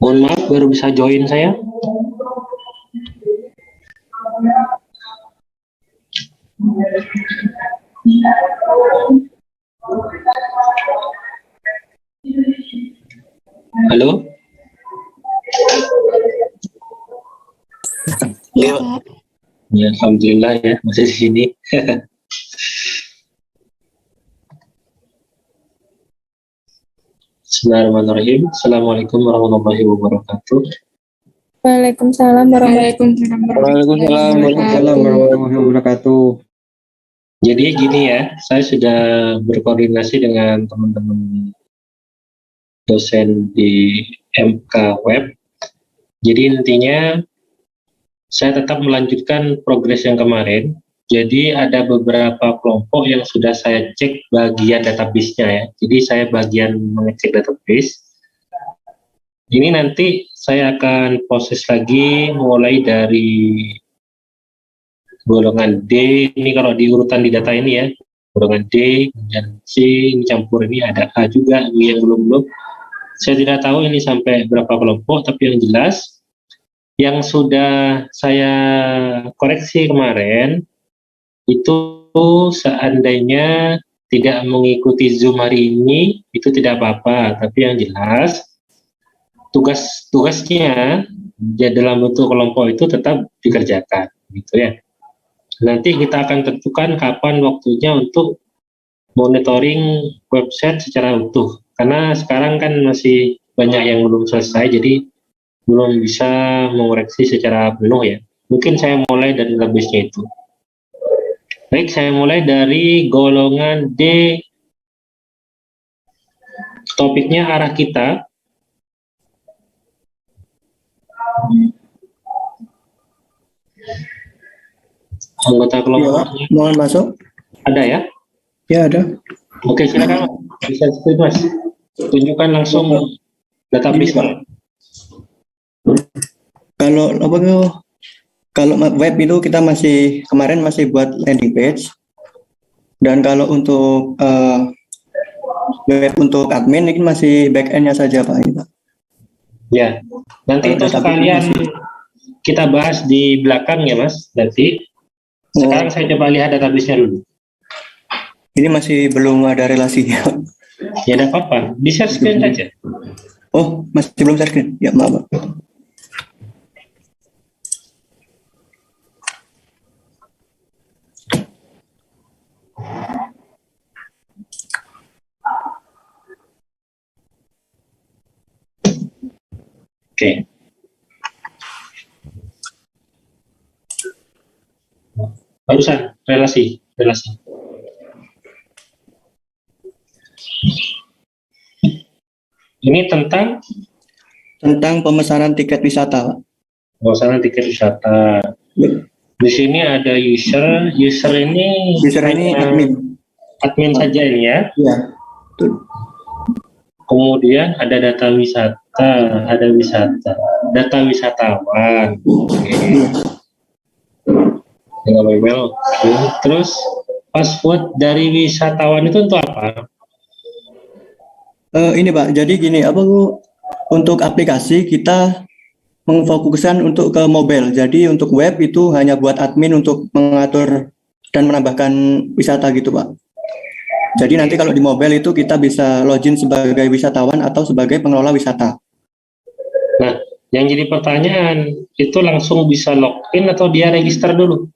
Mohon maaf, baru bisa join saya. Halo? Iya, Pak. Ya, alhamdulillah ya, masih di sini. Bismillahirrahmanirrahim. Assalamualaikum warahmatullahi wabarakatuh. Waalaikumsalam Waalaikumsalam warahmatullahi wabarakatuh. Jadi gini ya, saya sudah berkoordinasi dengan teman-teman dosen di MK Web. Jadi intinya saya tetap melanjutkan progres yang kemarin. Jadi ada beberapa kelompok yang sudah saya cek bagian database-nya ya. Jadi saya bagian mengecek database. Ini nanti saya akan proses lagi mulai dari golongan D. Ini kalau di urutan di data ini ya, golongan D, kemudian C, ini campur ini ada A juga, ini yang belum-belum. Saya tidak tahu ini sampai berapa kelompok, tapi yang jelas yang sudah saya koreksi kemarin itu seandainya tidak mengikuti Zoom hari ini itu tidak apa-apa, tapi yang jelas tugas-tugasnya dalam bentuk kelompok itu tetap dikerjakan, gitu ya. Nanti kita akan tentukan kapan waktunya untuk monitoring website secara utuh, karena sekarang kan masih banyak yang belum selesai, jadi belum bisa mengoreksi secara penuh ya. Mungkin saya mulai dari database-nya itu. Baik, saya mulai dari golongan D. Topiknya arah kita. Anggota kelompoknya. Ya, mohon masuk. Ada ya? Ya, ada. Oke, silakan. Bisa screen, Mas. Tunjukkan langsung database. Kalau web itu kita kemarin masih buat landing page, dan kalau untuk web untuk admin ini masih back-end-nya saja Pak. Ya, nanti itu sekalian kita bahas di belakang ya Mas. Nanti sekarang saya coba lihat database-nya dulu. Ini masih belum ada relasinya. Ya, tidak apa-apa, di share screen saja. Oh, masih belum share screen. Ya, maaf. Oke. Barusan relasi. Ini tentang pemesanan tiket wisata, Pak. Pemesanan tiket wisata. Ya. Di sini ada user ini admin saja ini ya. Iya. Betul. Kemudian ada data wisata, data wisatawan. Oke. Dengan email. Terus password dari wisatawan itu untuk apa? Ini Pak, jadi gini, untuk aplikasi kita mengfokuskan untuk ke mobile. Jadi untuk web itu hanya buat admin untuk mengatur dan menambahkan wisata gitu Pak. Jadi nanti kalau di mobile itu kita bisa login sebagai wisatawan atau sebagai pengelola wisata. Nah, yang jadi pertanyaan, itu langsung bisa login atau dia register dulu?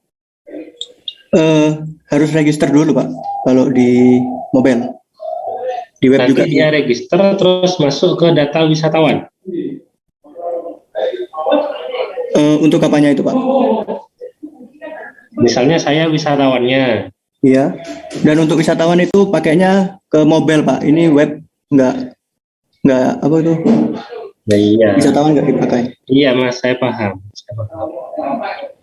Harus register dulu Pak, kalau di mobile. Di web nanti juga dia register terus masuk ke data wisatawan. Untuk apanya itu Pak? Misalnya saya wisatawannya. Iya. Dan untuk wisatawan itu pakainya ke mobile Pak. Ini web nggak apa itu? Nah, iya. Wisatawan nggak dipakai. Iya Mas, saya paham.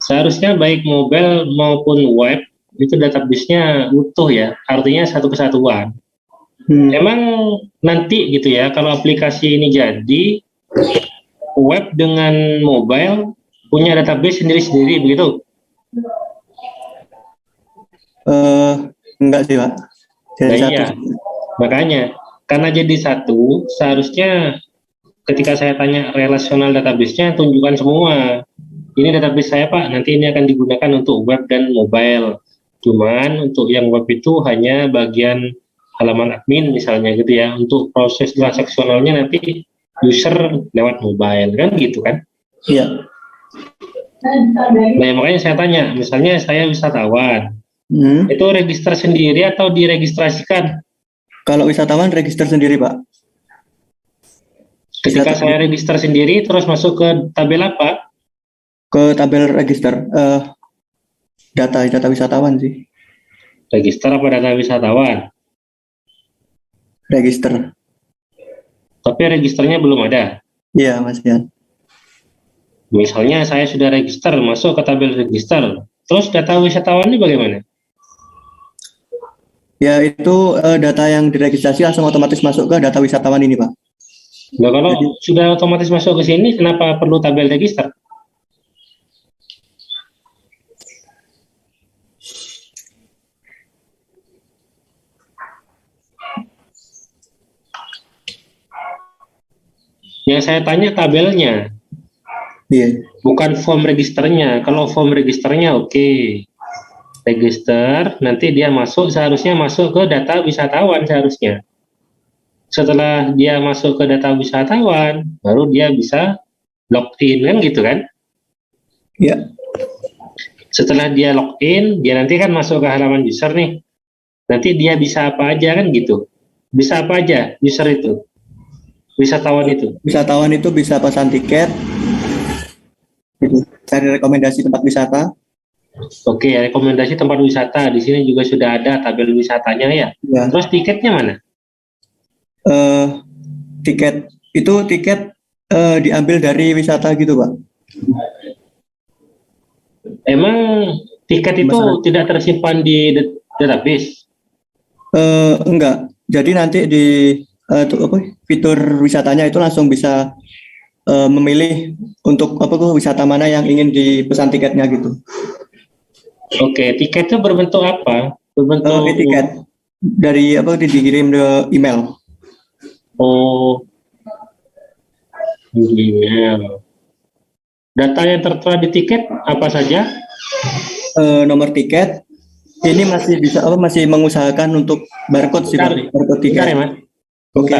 Seharusnya baik mobile maupun web itu database-nya utuh ya. Artinya satu kesatuan. Emang nanti gitu ya, kalau aplikasi ini jadi web dengan mobile punya database sendiri-sendiri begitu? Enggak sih Pak. Nah, iya, makanya karena jadi satu, seharusnya ketika saya tanya relasional database-nya, tunjukkan semua. Ini database saya Pak, nanti ini akan digunakan untuk web dan mobile. Cuman untuk yang web itu hanya bagian halaman admin misalnya gitu ya. Untuk proses transaksionalnya nanti user lewat mobile, kan gitu kan. Iya. Nah makanya saya tanya, misalnya saya wisatawan, itu register sendiri atau diregistrasikan? Kalau wisatawan register sendiri Pak. Ketika saya register sendiri, terus masuk ke tabel apa? Ke tabel register, data wisatawan sih. Register apa data wisatawan? Register. Tapi registernya belum ada. Iya Mas Yan. Misalnya saya sudah register, masuk ke tabel register, terus data wisatawan ini bagaimana? Ya itu data yang diregistrasi langsung otomatis masuk ke data wisatawan ini Pak. Nah kalau sudah otomatis masuk ke sini, kenapa perlu tabel register? Yang saya tanya tabelnya, bukan form registernya. Kalau form registernya oke. Register, nanti dia masuk, seharusnya masuk ke data wisatawan seharusnya. Setelah dia masuk ke data wisatawan, baru dia bisa login, kan gitu kan? Iya. Setelah dia login, dia nanti kan masuk ke halaman user nih. Nanti dia bisa apa aja kan gitu. Bisa apa aja user itu? Wisatawan itu. Wisatawan itu bisa pesan tiket, cari rekomendasi tempat wisata. Oke, rekomendasi tempat wisata. Di sini juga sudah ada tabel wisatanya ya. Ya. Terus tiketnya mana? Tiket diambil dari wisata gitu Pak. Emang tiket itu tidak tersimpan di database? Enggak. Jadi nanti di fitur wisatanya itu langsung bisa memilih untuk wisata mana yang ingin dipesan tiketnya gitu. Oke, tiket itu berbentuk apa? Berbentuk tiket dari dikirim ke email. Oh, email. Data yang tertera di tiket apa saja? Nomor tiket. Ini masih bisa masih mengusahakan untuk barcode sih Pak. Barcode tiket. Bentar ya Mas. Oke.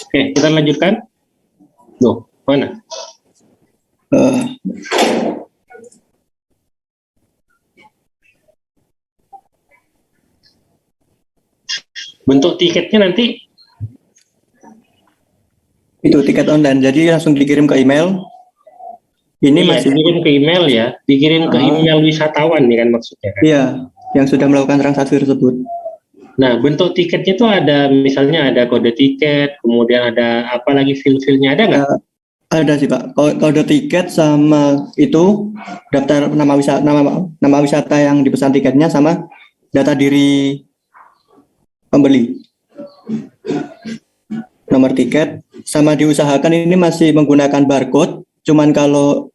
Oke, kita lanjutkan. Loh, mana? Bentuk tiketnya nanti? Itu tiket online, jadi langsung dikirim ke email. Ini masih dikirim ke email ya, dikirim ke email wisatawan nih kan maksudnya kan? Iya, yang sudah melakukan transaksi tersebut. Nah, bentuk tiketnya itu ada, misalnya ada kode tiket, kemudian ada apa lagi fil-filnya, ada nggak? Ada sih Pak, kode tiket sama itu daftar nama wisata yang dipesan tiketnya sama data diri pembeli. Nomor tiket sama diusahakan ini masih menggunakan barcode, cuman kalau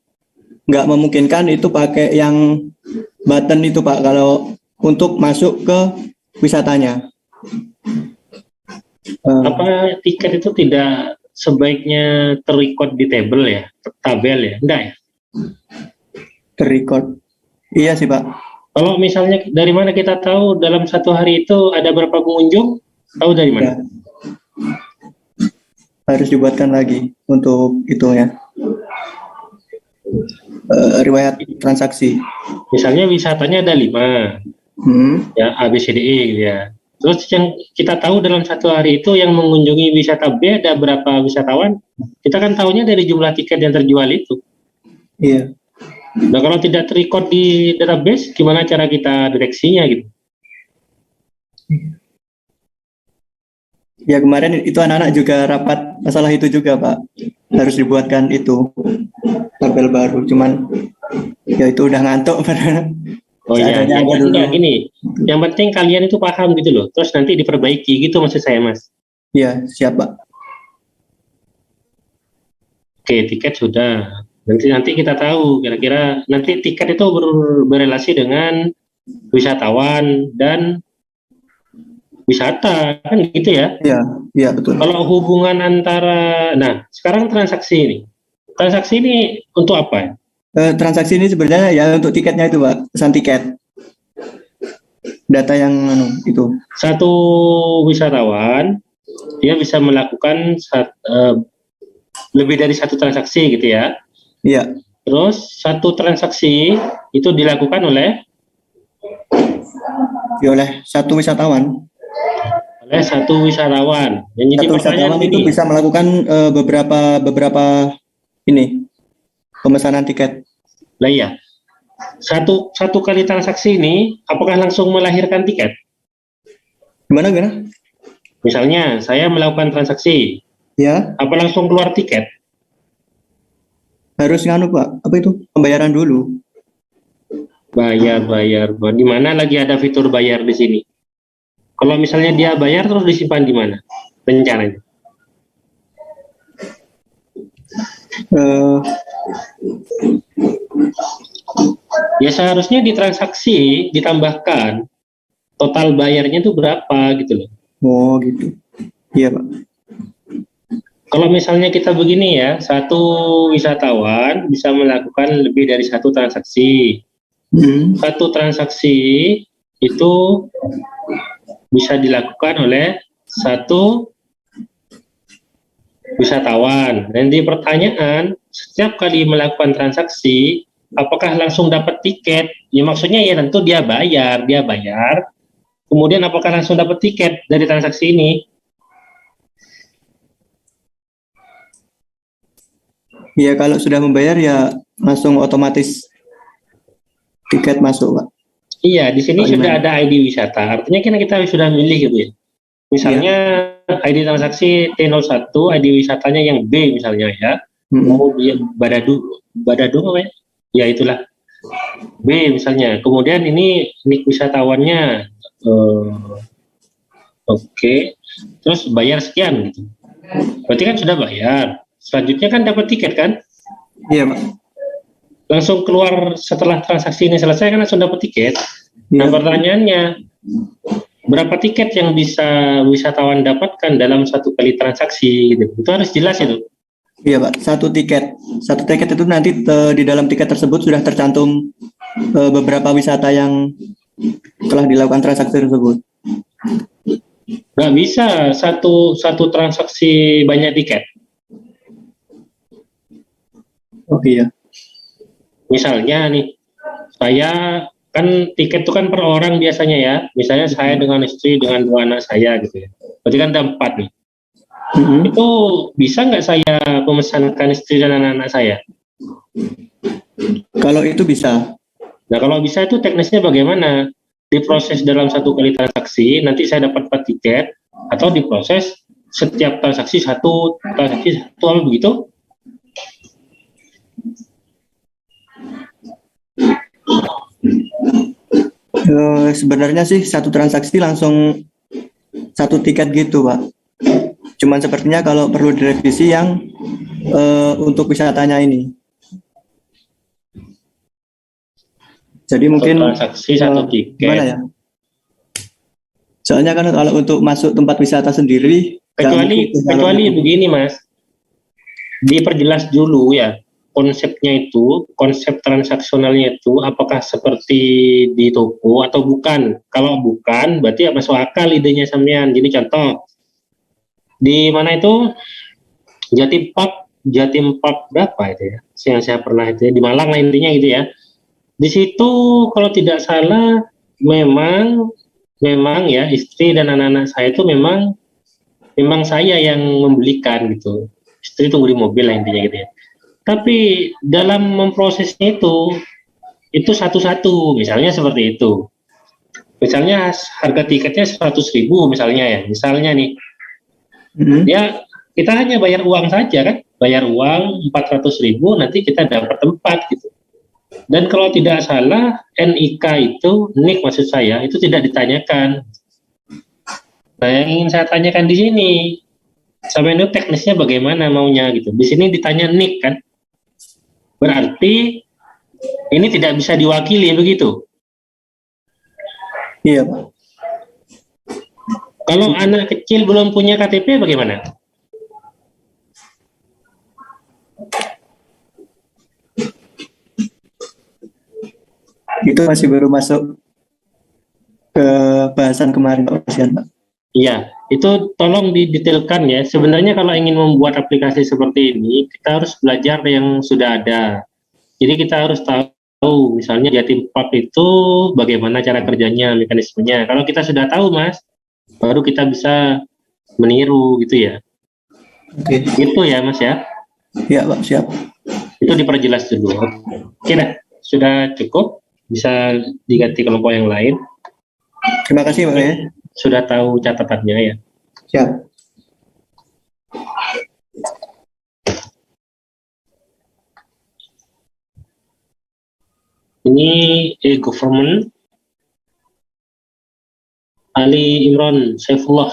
nggak memungkinkan itu pakai yang button itu Pak, kalau untuk masuk ke wisatanya. Apa tiket itu tidak sebaiknya terrecord di tabel ya, tabel ya, enggak ya? Terrecord, iya sih Pak. Kalau misalnya dari mana kita tahu dalam satu hari itu ada berapa pengunjung? Tahu dari mana? Ya. Harus dibuatkan lagi untuk itunya. Riwayat transaksi. Misalnya wisatanya ada 5, ya A, B, C, D, E gitu ya. Terus yang kita tahu dalam satu hari itu yang mengunjungi wisata B ada berapa wisatawan? Kita kan tahunya dari jumlah tiket yang terjual itu. Iya. Nah kalau tidak terrecord di database, gimana cara kita deteksinya gitu? Ya kemarin itu anak-anak juga rapat masalah itu juga Pak. Harus dibuatkan itu tabel baru, cuman ya itu udah ngantuk. Oh iya, Seadanya ya, aja dulu. enggak gini. Yang penting kalian itu paham gitu loh. Terus nanti diperbaiki gitu maksud saya, Mas. Iya, siap Pak. Oke, tiket sudah. Nanti kita tahu kira-kira nanti tiket itu berrelasi dengan wisatawan dan wisata kan gitu ya. Iya, iya betul. Kalau hubungan antara, nah sekarang transaksi ini, untuk apa ya? Transaksi ini sebenarnya ya untuk tiketnya itu Pak, pesan tiket. Data yang itu. Satu wisatawan dia bisa melakukan lebih dari satu transaksi gitu ya. Iya, Terus satu transaksi itu dilakukan oleh oleh satu wisatawan. satu wisatawan. Dan jadi Satu pertanyaan wisatawan itu gini, bisa melakukan beberapa ini pemesanan tiket. lah iya, satu kali transaksi ini apakah langsung melahirkan tiket? Gimana? Misalnya saya melakukan transaksi, Ya, apa langsung keluar tiket? harus Pak. Apa itu? Pembayaran dulu. Bayar. Di mana lagi ada fitur bayar di sini? Kalau misalnya dia bayar terus disimpan di mana? Rencananya. Eh, Ya seharusnya di transaksi ditambahkan total bayarnya itu berapa gitu loh. oh gitu. Iya Pak. Kalau misalnya kita begini ya, satu wisatawan bisa melakukan lebih dari satu transaksi. Satu transaksi itu bisa dilakukan oleh satu wisatawan. Dan di pertanyaan, setiap kali melakukan transaksi, apakah langsung dapat tiket? Ya maksudnya ya tentu dia bayar. Kemudian apakah langsung dapat tiket dari transaksi ini? Iya kalau sudah membayar ya langsung otomatis tiket masuk Pak. Iya, di sini Oh, sudah gimana? ada ID wisata. Artinya kan kita sudah milih gitu ya. Misalnya ID transaksi T01, ID wisatanya yang B misalnya ya. Kemudian Badadu apa ya? Ya itulah B misalnya. Kemudian ini nik wisatawannya oke. Terus bayar sekian gitu. Berarti kan sudah bayar. Selanjutnya kan dapat tiket kan? Iya Pak. Langsung keluar setelah transaksi ini selesai kan langsung dapat tiket. Nah pertanyaannya, berapa tiket yang bisa wisatawan dapatkan dalam satu kali transaksi gitu? Itu harus jelas itu. Iya Pak. Satu tiket itu nanti di dalam tiket tersebut sudah tercantum beberapa wisata yang telah dilakukan transaksi tersebut. Nggak bisa satu transaksi banyak tiket. Oh iya. Misalnya nih, saya kan tiket itu kan per orang biasanya ya. Misalnya saya dengan istri dengan dua anak saya gitu ya. Berarti kan ada 4 nih. Itu bisa nggak saya memesankan istri dan anak-anak saya? Kalau itu bisa. Nah kalau bisa itu teknisnya bagaimana? Diproses dalam satu kali transaksi, nanti saya dapat 4 tiket, atau diproses setiap transaksi satu apa begitu? Sebenarnya sih satu transaksi langsung satu tiket gitu Pak. Cuman sepertinya kalau perlu direvisi yang untuk wisatanya ini. Jadi mungkin transaksi satu tiket. Gimana ya? Soalnya kan kalau untuk masuk tempat wisata sendiri, kecuali begini Mas, diperjelas dulu ya konsepnya itu, konsep transaksionalnya itu apakah seperti di toko atau bukan. Kalau bukan, berarti ya masuk akal idenya sampean. Jadi contoh, di mana itu Jatim Park berapa itu ya? Yang saya pernah itu ya, di Malang lah intinya gitu ya. Di situ kalau tidak salah memang ya istri dan anak-anak saya itu memang saya yang membelikan gitu. Istri tunggu di mobil lah intinya gitu ya. Tapi dalam memprosesnya itu satu-satu, misalnya seperti itu. Misalnya harga tiketnya 100.000 misalnya ya, misalnya nih, ya kita hanya bayar uang saja kan, bayar uang 400.000 nanti kita dapat tempat gitu. Dan kalau tidak salah, NIK itu, NIK maksud saya, itu tidak ditanyakan. Nah, yang ingin saya tanyakan di sini, sampai itu teknisnya bagaimana maunya gitu. Di sini ditanya NIK kan, berarti ini tidak bisa diwakili begitu. Iya, Pak. Kalau anak kecil belum punya KTP bagaimana? Itu masih baru masuk ke bahasan kemarin, Pak Presiden, Pak. Iya, itu tolong didetailkan ya. Sebenarnya kalau ingin membuat aplikasi seperti ini, kita harus belajar yang sudah ada. Jadi kita harus tahu, misalnya Jatim Park itu bagaimana cara kerjanya, mekanismenya. Kalau kita sudah tahu, Mas, baru kita bisa meniru gitu ya. Oke. Gitu ya, Mas ya. Iya, Pak, siap. Itu diperjelas dulu. Oke dah, sudah cukup. Bisa diganti kelompok yang lain. Terima kasih, Pak ya. Sudah tahu catatannya ya. Siap. Ini government Ali Imron Saifullah.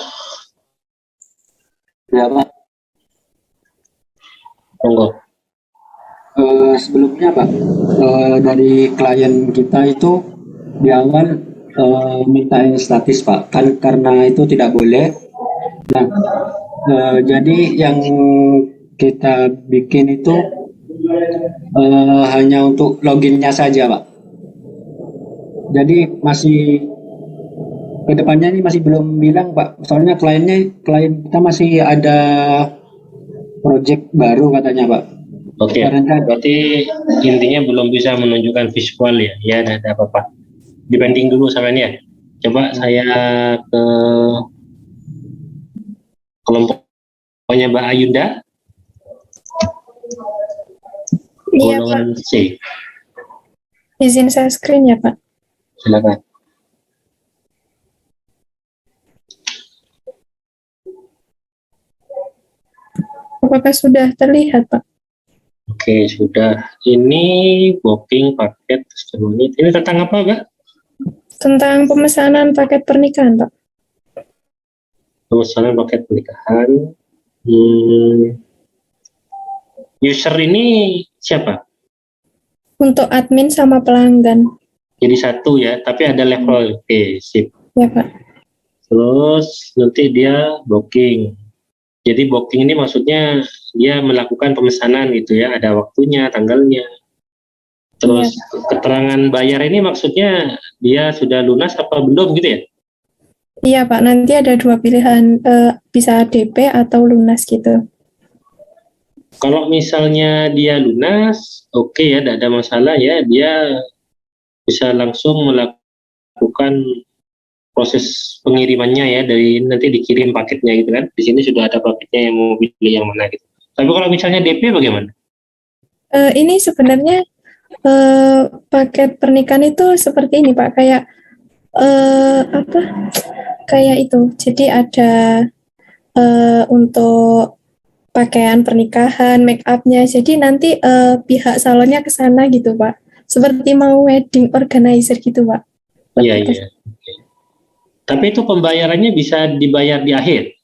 Ya Pak, Monggo. Sebelumnya Pak, dari klien kita itu di awal minta statis Pak, kan karena itu tidak boleh. Nah, jadi yang kita bikin itu hanya untuk loginnya saja Pak. Jadi masih kedepannya ini masih belum bilang Pak, soalnya klien kita masih ada project baru katanya Pak. Oke, berarti intinya belum bisa menunjukkan visual ya. Ya, ada apa-apa. Dibanding dulu sama ini ya. Coba saya ke kelompoknya Mbak Ayunda. Iya, Pak. Golongan C. Izin saya screen ya, Pak. Silakan. Apakah sudah terlihat, Pak? Oke, sudah. Ini booking paket testimoni. Ini tentang apa, Mbak? Tentang pemesanan paket pernikahan, Pak. Pemesanan paket pernikahan. User ini siapa? Untuk admin sama pelanggan. Jadi satu ya, tapi ada level. Oke, sip. Ya, Pak. Terus nanti dia booking. Jadi booking ini maksudnya dia melakukan pemesanan gitu ya, ada waktunya, tanggalnya. Terus keterangan bayar ini maksudnya dia sudah lunas apa belum gitu ya? Iya, Pak. Nanti ada dua pilihan, bisa DP atau lunas gitu. Kalau misalnya dia lunas, oke ya, tidak ada masalah ya, dia bisa langsung melakukan proses pengirimannya ya, dari nanti dikirim paketnya gitu kan. Di sini sudah ada paketnya yang mau pilih yang mana gitu. Tapi kalau misalnya DP bagaimana? Ini sebenarnya paket pernikahan itu seperti ini, Pak. Kayak apa? Kayak itu. Jadi ada untuk pakaian pernikahan, make up-nya. Jadi nanti pihak salonnya ke sana gitu, Pak. Seperti mau wedding organizer gitu, Pak. Iya, iya. Oke. Tapi itu pembayarannya bisa dibayar di akhir?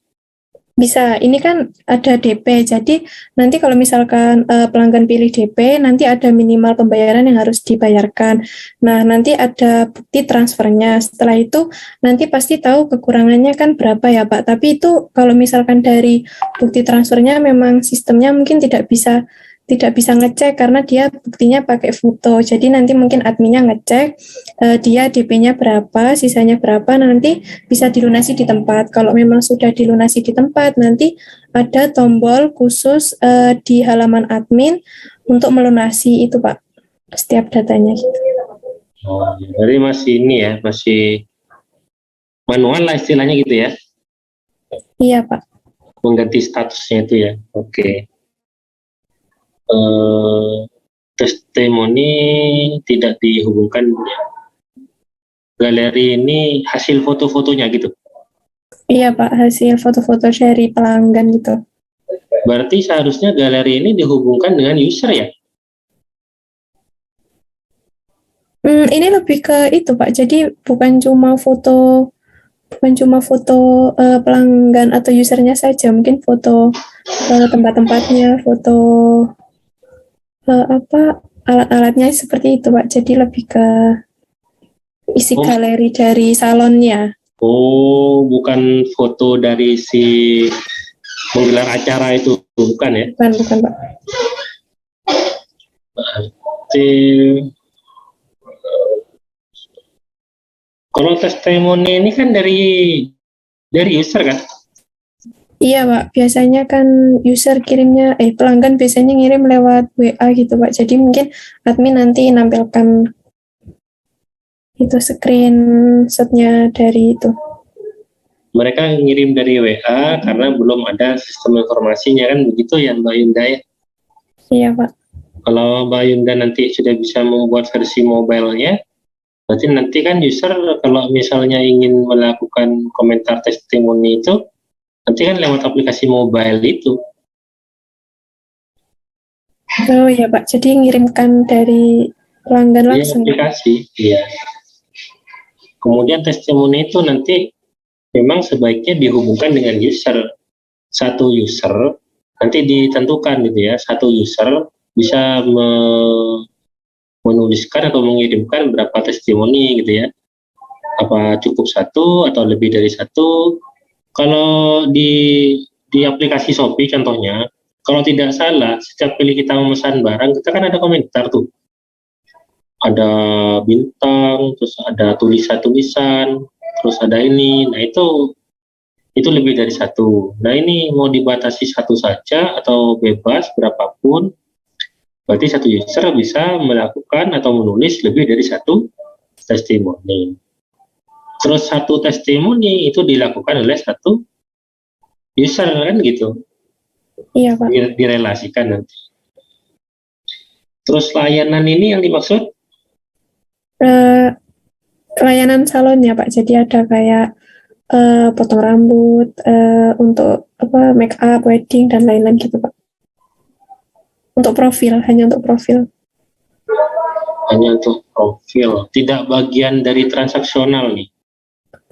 Bisa, ini kan ada DP, jadi nanti kalau misalkan pelanggan pilih DP, nanti ada minimal pembayaran yang harus dibayarkan. Nah, nanti ada bukti transfernya. Setelah itu, nanti pasti tahu kekurangannya kan berapa ya, Pak. Tapi itu kalau misalkan dari bukti transfernya memang sistemnya mungkin tidak bisa ngecek karena dia buktinya pakai foto. Jadi nanti mungkin adminnya ngecek dia DP-nya berapa, sisanya berapa, nanti bisa dilunasi di tempat. Kalau memang sudah dilunasi di tempat, nanti ada tombol khusus di halaman admin untuk melunasi itu, Pak, setiap datanya gitu. Oh, jadi masih ini ya, masih manual lah istilahnya gitu ya? Iya, Pak. Mengganti statusnya itu ya, oke. Testimoni tidak dihubungkan ya. Galeri ini hasil foto-fotonya gitu. Iya, Pak, hasil foto-foto dari pelanggan gitu. Berarti seharusnya galeri ini dihubungkan dengan user ya? Ini lebih ke itu Pak. Jadi bukan cuma foto pelanggan atau usernya saja, mungkin foto tempat-tempatnya, foto alat-alatnya seperti itu Pak. Jadi lebih ke isi Oh, galeri dari salonnya. bukan foto dari si menggelar acara itu, bukan ya? Bukan Pak. Berarti kalau testimoni ini kan dari user kan? Iya Pak, biasanya kan pelanggan biasanya ngirim lewat WA gitu Pak. Jadi mungkin admin nanti nampilkan itu screenshotnya dari itu. Mereka ngirim dari WA karena belum ada sistem informasinya kan begitu ya Mbak Yunda ya? Iya Pak. Kalau Mbak Yunda nanti sudah bisa membuat versi mobile-nya, berarti nanti kan user kalau misalnya ingin melakukan komentar testimoni itu, nanti kan lewat aplikasi mobile itu. Oh iya Pak, jadi ngirimkan dari pelanggan Iya, langsung. aplikasi. Iya. Kemudian testimoni itu nanti memang sebaiknya dihubungkan dengan user. Satu user nanti ditentukan gitu ya, satu user bisa menuliskan atau mengirimkan berapa testimoni gitu ya. Apa cukup satu atau lebih dari satu. Kalau di aplikasi Shopee contohnya, kalau tidak salah, setiap kali kita memesan barang, kita kan ada komentar tuh. Ada bintang, terus ada tulisan-tulisan, terus ada ini. Nah, itu lebih dari satu. Nah, ini mau dibatasi satu saja atau bebas berapapun, berarti satu user bisa melakukan atau menulis lebih dari satu testimoni. Terus satu testimoni itu dilakukan oleh satu user kan gitu. Iya Pak. Direlasikan nanti. Terus layanan ini yang dimaksud? Layanan salonnya Pak. Jadi ada kayak potong rambut, untuk make up, wedding dan lain-lain gitu Pak. Untuk profil, hanya untuk profil. Hanya untuk profil, tidak bagian dari transaksional nih.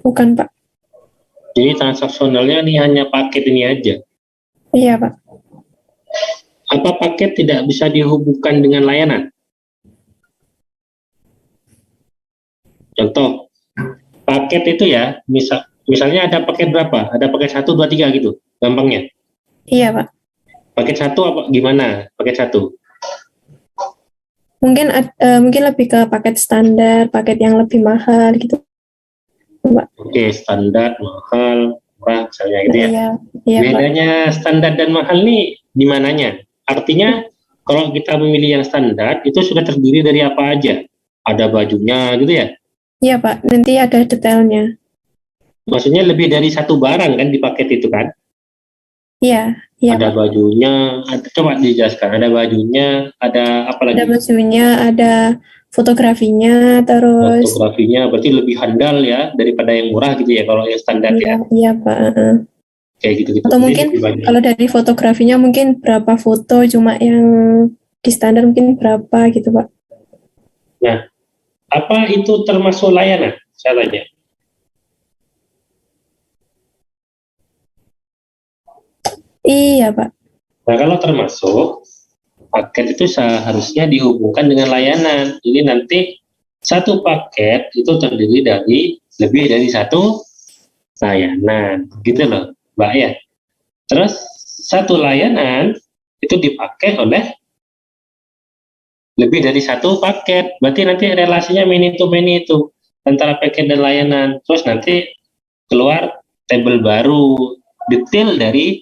Bukan Pak. Jadi transaksionalnya ini hanya paket ini aja. Iya Pak. Apa paket tidak bisa dihubungkan dengan layanan? Contoh, paket itu ya, misalnya ada paket berapa? Ada paket 1, 2, 3 gitu, gampangnya. Iya Pak. Paket 1 apa gimana? Paket 1. Mungkin lebih ke paket standar, paket yang lebih mahal gitu Pak. Oke, standar, mahal, murah misalnya gitu ya. Iya, iya Pak. Bedanya standar dan mahal nih di mananya? Artinya kalau kita memilih yang standar itu sudah terdiri dari apa aja? Ada bajunya gitu ya? Iya Pak, nanti ada detailnya. Maksudnya lebih dari satu barang kan di paket itu kan? Iya, iya Ada Pak. bajunya, coba dijelaskan. Ada bajunya, ada apa Ada lagi? bajunya, ada fotografinya, terus Fotografinya berarti lebih handal ya daripada yang murah gitu ya kalau yang standar iya, ya. iya Pak. Kayak gitu-gitu. Atau Jadi mungkin lebih banyak. kalau dari fotografinya mungkin berapa foto, cuma yang di standar mungkin berapa gitu Pak. Nah, apa itu termasuk layanan? Saya tanya. Iya Pak. Nah, kalau termasuk, paket itu seharusnya dihubungkan dengan layanan. Jadi nanti satu paket itu terdiri dari lebih dari satu layanan, gitu loh, Mbak ya. Terus satu layanan itu dipakai oleh lebih dari satu paket. Berarti nanti relasinya many to many itu antara paket dan layanan. Terus nanti keluar tabel baru detail dari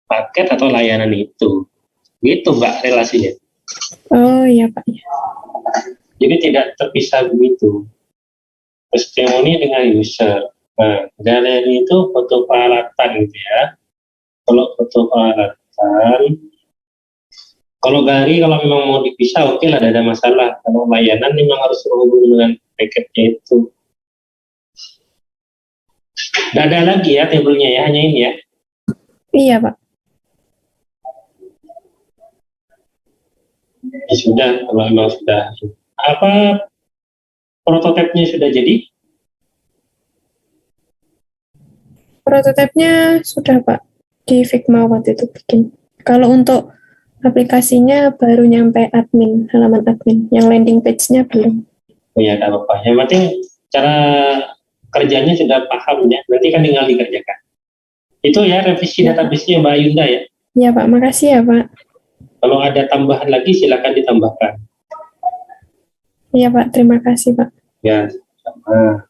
paket atau layanan itu. Gitu Mbak relasinya. Oh iya Pak. Jadi tidak terpisah begitu. Testimoni dengan user. Nah, galeri itu foto peralatan gitu ya. Kalau foto peralatan, kalau galeri kalau memang mau dipisah, oke lah, tidak ada masalah. Kalau layanan memang harus terhubung dengan paketnya itu. Tidak ada lagi ya tabelnya ya, hanya ini ya. Iya Pak. Ya sudah, kalau memang sudah. Apa prototipenya sudah jadi? Prototipenya sudah Pak, di Figma waktu itu bikin. Kalau untuk aplikasinya baru nyampe admin, halaman admin. Yang landing page-nya belum. Oh ya, tidak apa-apa. Yang penting cara kerjanya sudah paham ya. Nanti kan tinggal dikerjakan. Itu ya revisi database-nya Mbak Yunda ya. Ya Pak, makasih ya Pak. Kalau ada tambahan lagi silakan ditambahkan. Iya Pak, terima kasih Pak. Ya, sama.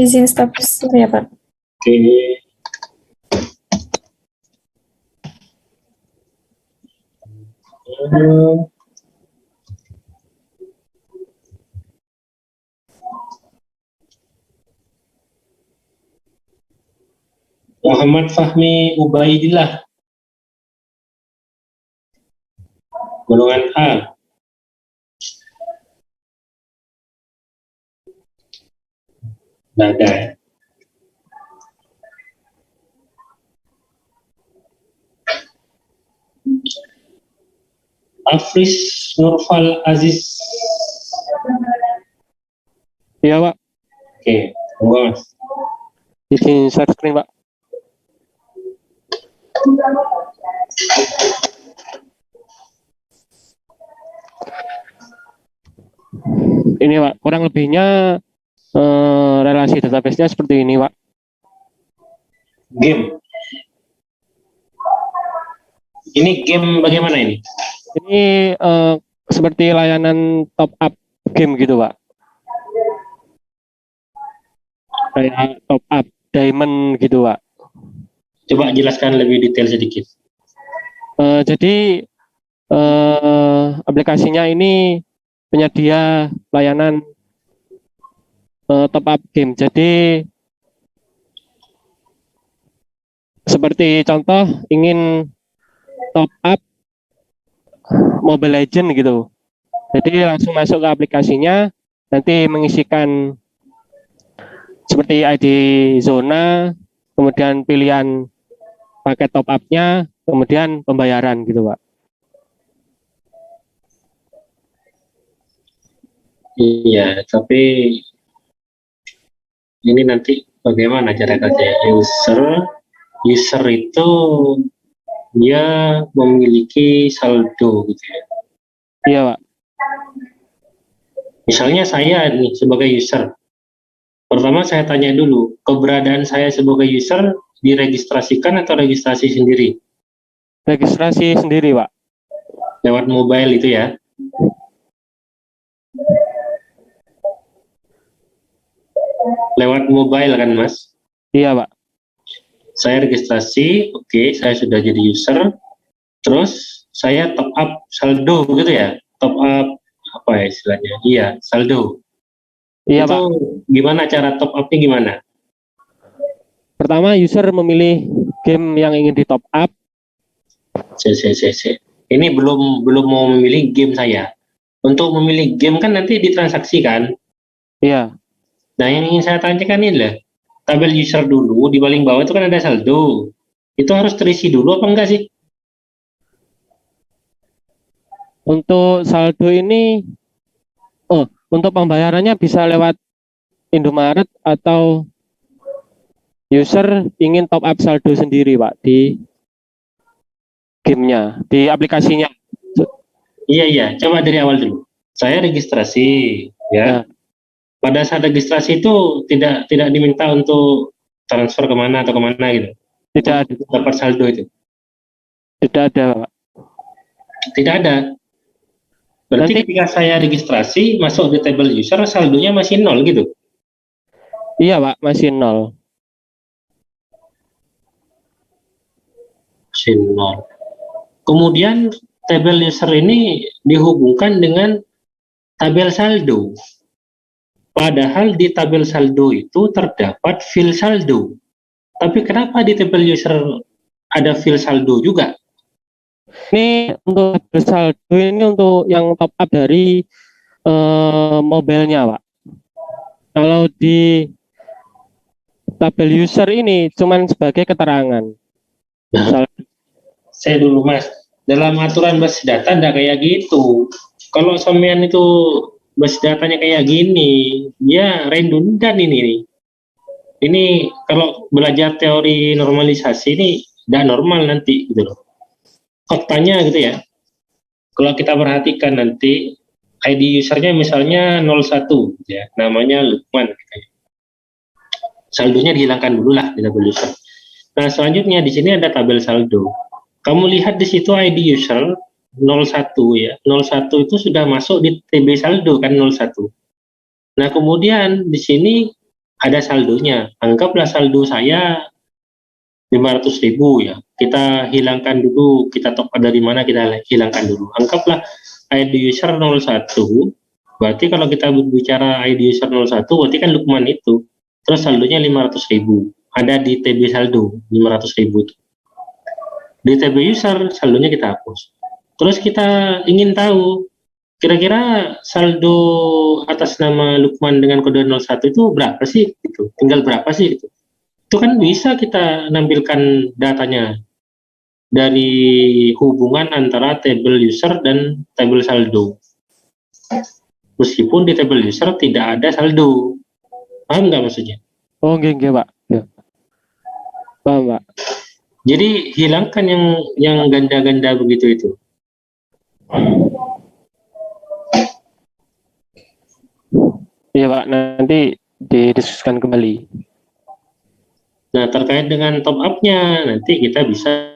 Izin stop ya Pak. Oke. Muhammad Fahmi Ubaidillah, golongan A. Nggak ada ya. Afris Nurfal Aziz. Iya Pak, Oke, tunggu Mas. izin share screen Pak. Ini Pak, kurang lebihnya relasi database-nya seperti ini Pak. Game. Ini game bagaimana ini? Ini seperti layanan top up game gitu Pak. Kayak top up diamond gitu Pak. Coba jelaskan lebih detail sedikit. Jadi aplikasinya ini penyedia layanan top up game. Jadi seperti contoh ingin top up Mobile Legend gitu. Jadi langsung masuk ke aplikasinya, nanti mengisikan seperti ID zona, kemudian pilihan paket top up-nya, kemudian pembayaran gitu Pak. Iya, tapi ini nanti bagaimana cara kerja user itu dia memiliki saldo gitu ya. Iya Pak. Misalnya saya nih sebagai user, pertama saya tanya dulu keberadaan saya sebagai user diregistrasikan atau registrasi sendiri Registrasi sendiri Pak. lewat mobile itu ya. Lewat mobile kan Mas? Iya Pak. Saya registrasi, oke, saya sudah jadi user, terus saya top up saldo gitu ya, top up apa ya istilahnya? Iya, saldo. Iya Itu Pak. gimana cara top upnya gimana? Pertama user memilih game yang ingin di top up. Ini belum mau memilih game saya. Untuk memilih game kan nanti ditransaksikan. Iya. Nah yang ingin saya tanyakan ini lah, tabel user dulu di paling bawah itu kan ada saldo. Itu harus terisi dulu apa enggak sih? Untuk saldo ini, untuk pembayarannya bisa lewat Indomaret atau user ingin top up saldo sendiri Pak di gamenya, di aplikasinya. Iya, coba dari awal dulu. Saya registrasi, ya. Pada saat registrasi itu tidak diminta untuk transfer kemana atau kemana gitu. Tidak ada. Dapat saldo itu. Tidak ada Pak. Tidak ada. Berarti Nanti, ketika saya registrasi masuk di table user saldonya masih 0 gitu. iya Pak, masih 0. Masih 0. Kemudian tabel user ini dihubungkan dengan tabel saldo. Padahal di tabel saldo itu terdapat fil saldo. Tapi kenapa di tabel user ada fil saldo juga? Ini untuk tabel saldo ini untuk yang top up dari mobilenya Pak. Kalau di tabel user ini cuman sebagai keterangan. Saya dulu Mas, dalam aturan basis data enggak kayak gitu. Kalau sampean itu base datanya kayak gini, dia redundan ini nih. Ini kalau belajar teori normalisasi ini tidak normal nanti gitu loh. Faktanya gitu ya. Kalau kita perhatikan nanti ID usernya misalnya 01 ya, namanya Lukman gitu ya. Saldonya dihilangkan dulu lah di tabel user. Nah, selanjutnya di sini ada tabel saldo. Kamu lihat di situ ID user 01 ya. 01 itu sudah masuk di TB saldo kan 01. Nah, kemudian di sini ada saldonya. Anggaplah saldo saya 500.000 ya. Kita hilangkan dulu, kita top dari mana kita hilangkan dulu. Anggaplah ID user 01, berarti kalau kita berbicara ID user 01, berarti kan Lukman itu. Terus saldonya 500.000. Ada di TB saldo 500.000 itu. Di TB user saldonya kita hapus. Terus kita ingin tahu kira-kira saldo atas nama Lukman dengan kode 01 itu berapa sih gitu. Tinggal berapa sih gitu. Itu kan bisa kita nampilkan datanya dari hubungan antara tabel user dan tabel saldo. Meskipun di tabel user tidak ada saldo. Paham nggak maksudnya? Oh, nggih, Pak. Ya. Paham, Pak. Jadi hilangkan yang ganda-ganda begitu itu. Iya, Pak. Nanti didiskusikan kembali. Nah, terkait dengan top up-nya, nanti kita bisa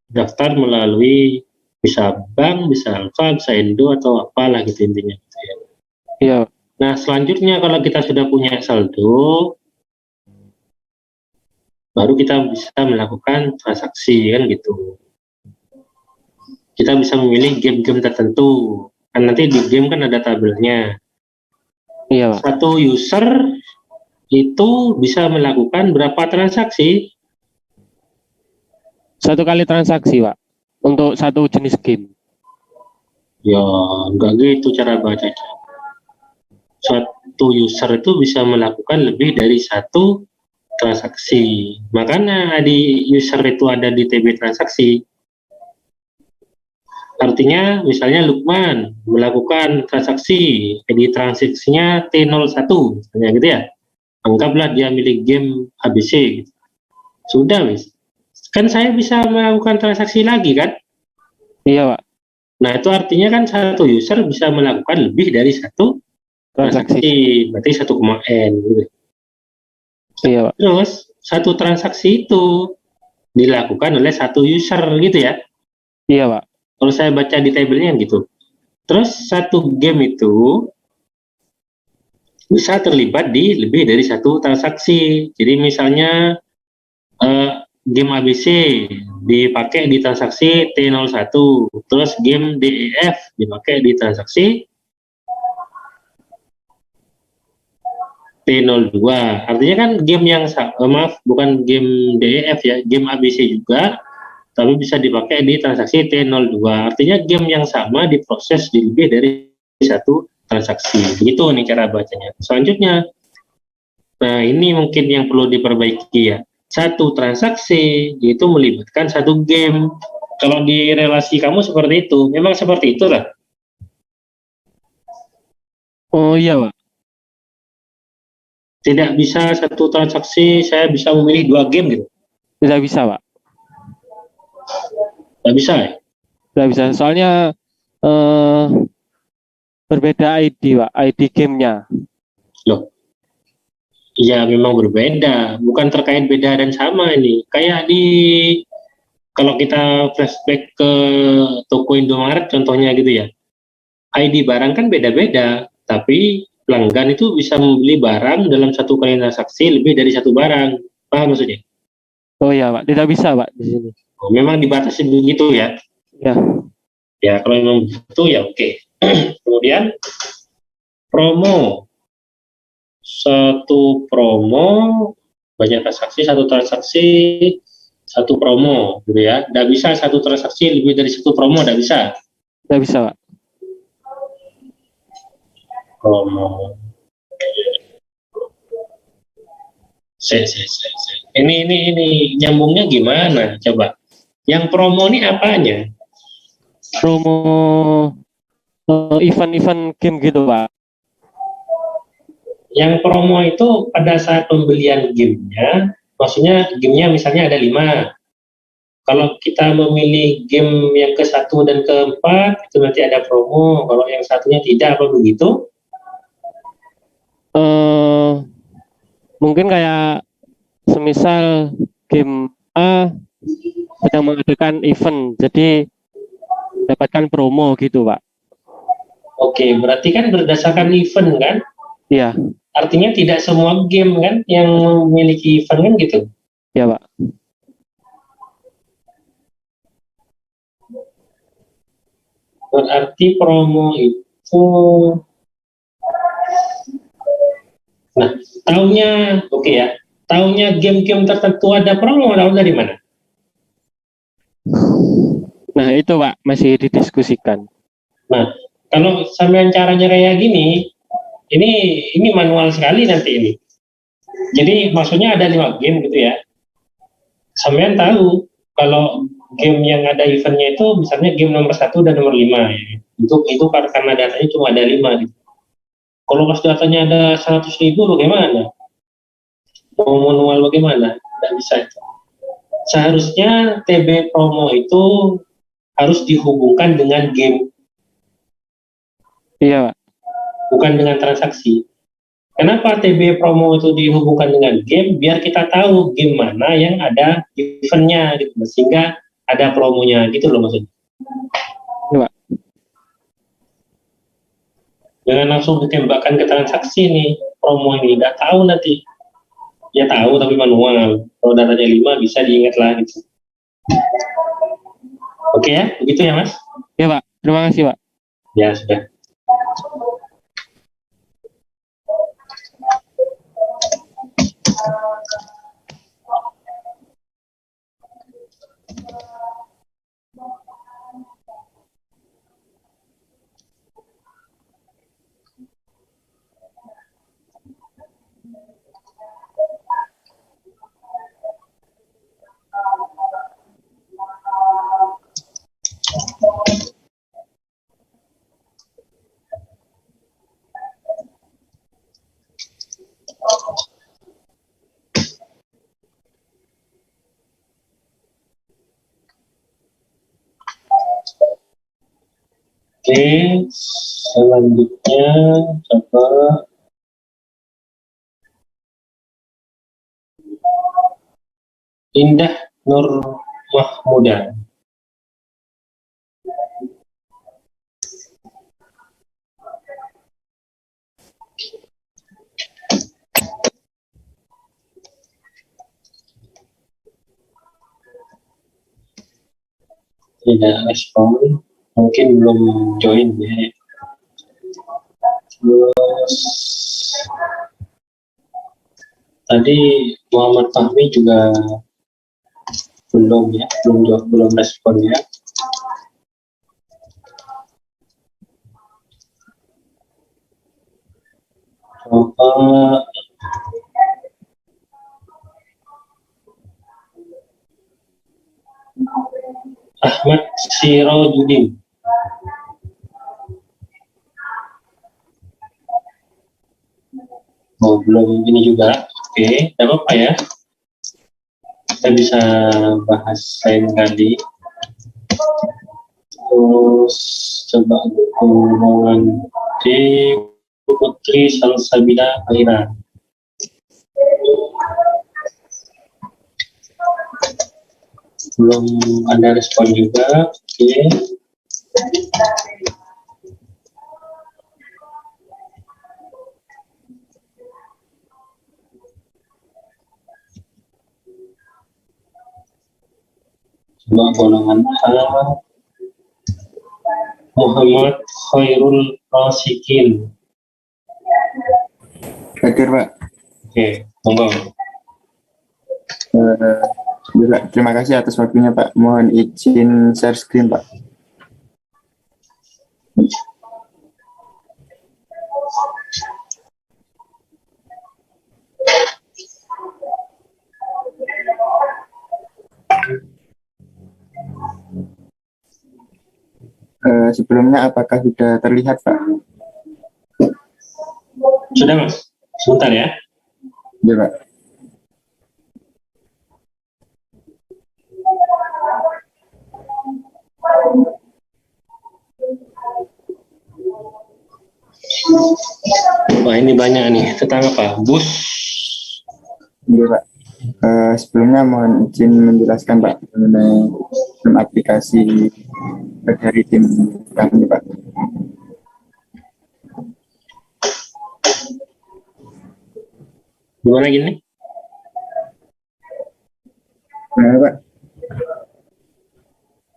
daftar melalui bisa bank, bisa Alfa, bisa Indo, atau apalah gitu intinya. Iya. Nah, selanjutnya kalau kita sudah punya saldo, baru kita bisa melakukan transaksi kan gitu. Kita bisa memilih game-game tertentu. Kan nanti di game kan ada tabelnya. Iya, Pak. Satu user itu bisa melakukan berapa transaksi? Satu kali transaksi, Pak. Untuk satu jenis game. Ya, enggak gitu cara bacanya. Satu user itu bisa melakukan lebih dari satu transaksi. Makanya di user itu ada di TB transaksi. Artinya misalnya Lukman melakukan transaksi, ID transaksinya T01, misalnya gitu ya. Anggaplah dia milik game ABC. Gitu. Sudah, wis. Kan saya bisa melakukan transaksi lagi kan? Iya, Pak. Nah, itu artinya kan satu user bisa melakukan lebih dari satu Transaksi. transaksi. Berarti 1,n gitu. Iya, Pak. Terus satu transaksi itu dilakukan oleh satu user gitu ya. Iya, Pak. Kalau saya baca di tabelnya gitu. Terus satu game itu bisa terlibat di lebih dari satu transaksi. Jadi misalnya game ABC dipakai di transaksi T01, terus game DEF dipakai di transaksi T02. Artinya kan game yang maaf bukan game DEF ya, game ABC juga, tapi bisa dipakai di transaksi T02. Artinya game yang sama diproses di lebih dari satu transaksi. Begitu nih cara bacanya. Selanjutnya, nah ini mungkin yang perlu diperbaiki ya. Satu transaksi itu melibatkan satu game. Kalau di relasi kamu seperti itu, memang seperti itulah. Oh, iya, Pak. Tidak bisa satu transaksi saya bisa memilih dua game gitu. Tidak bisa, Pak. Tidak bisa ya? Tidak bisa. Soalnya berbeda ID, Pak. ID gamenya. Loh, iya memang berbeda. Bukan terkait beda dan sama ini. Kayak di kalau kita flashback ke toko Indomaret contohnya gitu ya. ID barang kan beda-beda, tapi pelanggan itu bisa membeli barang dalam satu kali transaksi lebih dari satu barang. Paham maksudnya? Oh, iya, Pak. Tidak bisa, Pak, di sini. Oh, memang dibatasi begitu ya. Ya. Ya, kalau memang begitu ya oke. Kemudian promo. Satu promo, banyak transaksi, satu transaksi, satu promo gitu ya. Tidak bisa satu transaksi lebih dari satu promo, tidak bisa. Tidak bisa, Pak. Promo. Ini nyambungnya gimana? Coba. Yang promo ini apanya? Promo event-event game gitu Pak. Yang promo itu pada saat pembelian gamenya, maksudnya gamenya misalnya ada 5. Kalau kita memilih game yang ke-1 dan ke-4, itu nanti ada promo. Kalau yang satunya tidak, apa begitu? Mungkin kayak semisal game A sedang mengadakan event, jadi dapatkan promo gitu Pak. Oke, berarti kan berdasarkan event kan? Iya, Artinya tidak semua game kan yang memiliki event kan gitu? ya Pak. Berarti promo itu, nah, tahunya, oke ya, tahunya game-game tertentu ada promo, tahu dari mana? Nah itu Pak, masih didiskusikan. Nah, kalau sampean caranya kayak gini, ini manual sekali nanti ini. Jadi maksudnya ada 5 game gitu ya. Sampean tahu kalau game yang ada eventnya itu misalnya game nomor 1 dan nomor 5 ya. Itu karena datanya cuma ada 5 gitu. Kalau pas datanya ada 100.000 bagaimana? Mau manual bagaimana? Tidak bisa itu. Seharusnya TB promo itu harus dihubungkan dengan game, Iya Pak. bukan dengan transaksi. Kenapa TB promo itu dihubungkan dengan game? Biar kita tahu game mana yang ada eventnya gitu, sehingga ada promonya gitu loh maksudnya. Iya Pak. Jangan langsung ditembakkan ke transaksi nih promo ini, nggak tahu nanti. Ya tahu tapi manual. Kalau datanya 5 bisa diingat lah gitu. Oke ya, begitu ya Mas? Iya Pak, terima kasih Pak. Ya sudah. Oke, selanjutnya coba Indah Nur Mahmuda. Tidak respon, mungkin belum join ya. Terus tadi Muhammad Fahmi juga belum ya, belum respon ya. Coba Ahmad Sirojudin. Oh, belum ini juga. Oke, tidak apa-apa ya. Kita bisa bahas lain kali. Terus coba hubungan di Putri Salsabila Aira. Belum ada respon juga. Oke. Coba golongan A, Muhammad Khairul Rasikin. Hadir Pak. Oke, monggo. Terima kasih atas waktunya Pak. Mohon izin share screen Pak. sebelumnya apakah sudah terlihat, Pak? Sudah, Mas. Sebentar ya. Ya, Pak. Wah, ini banyak nih tentang apa? Bus. Ya, Pak. Sebelumnya mohon izin menjelaskan, Pak, mengenai aplikasi dari tim kami, Pak. Gimana gini? Nah, Pak,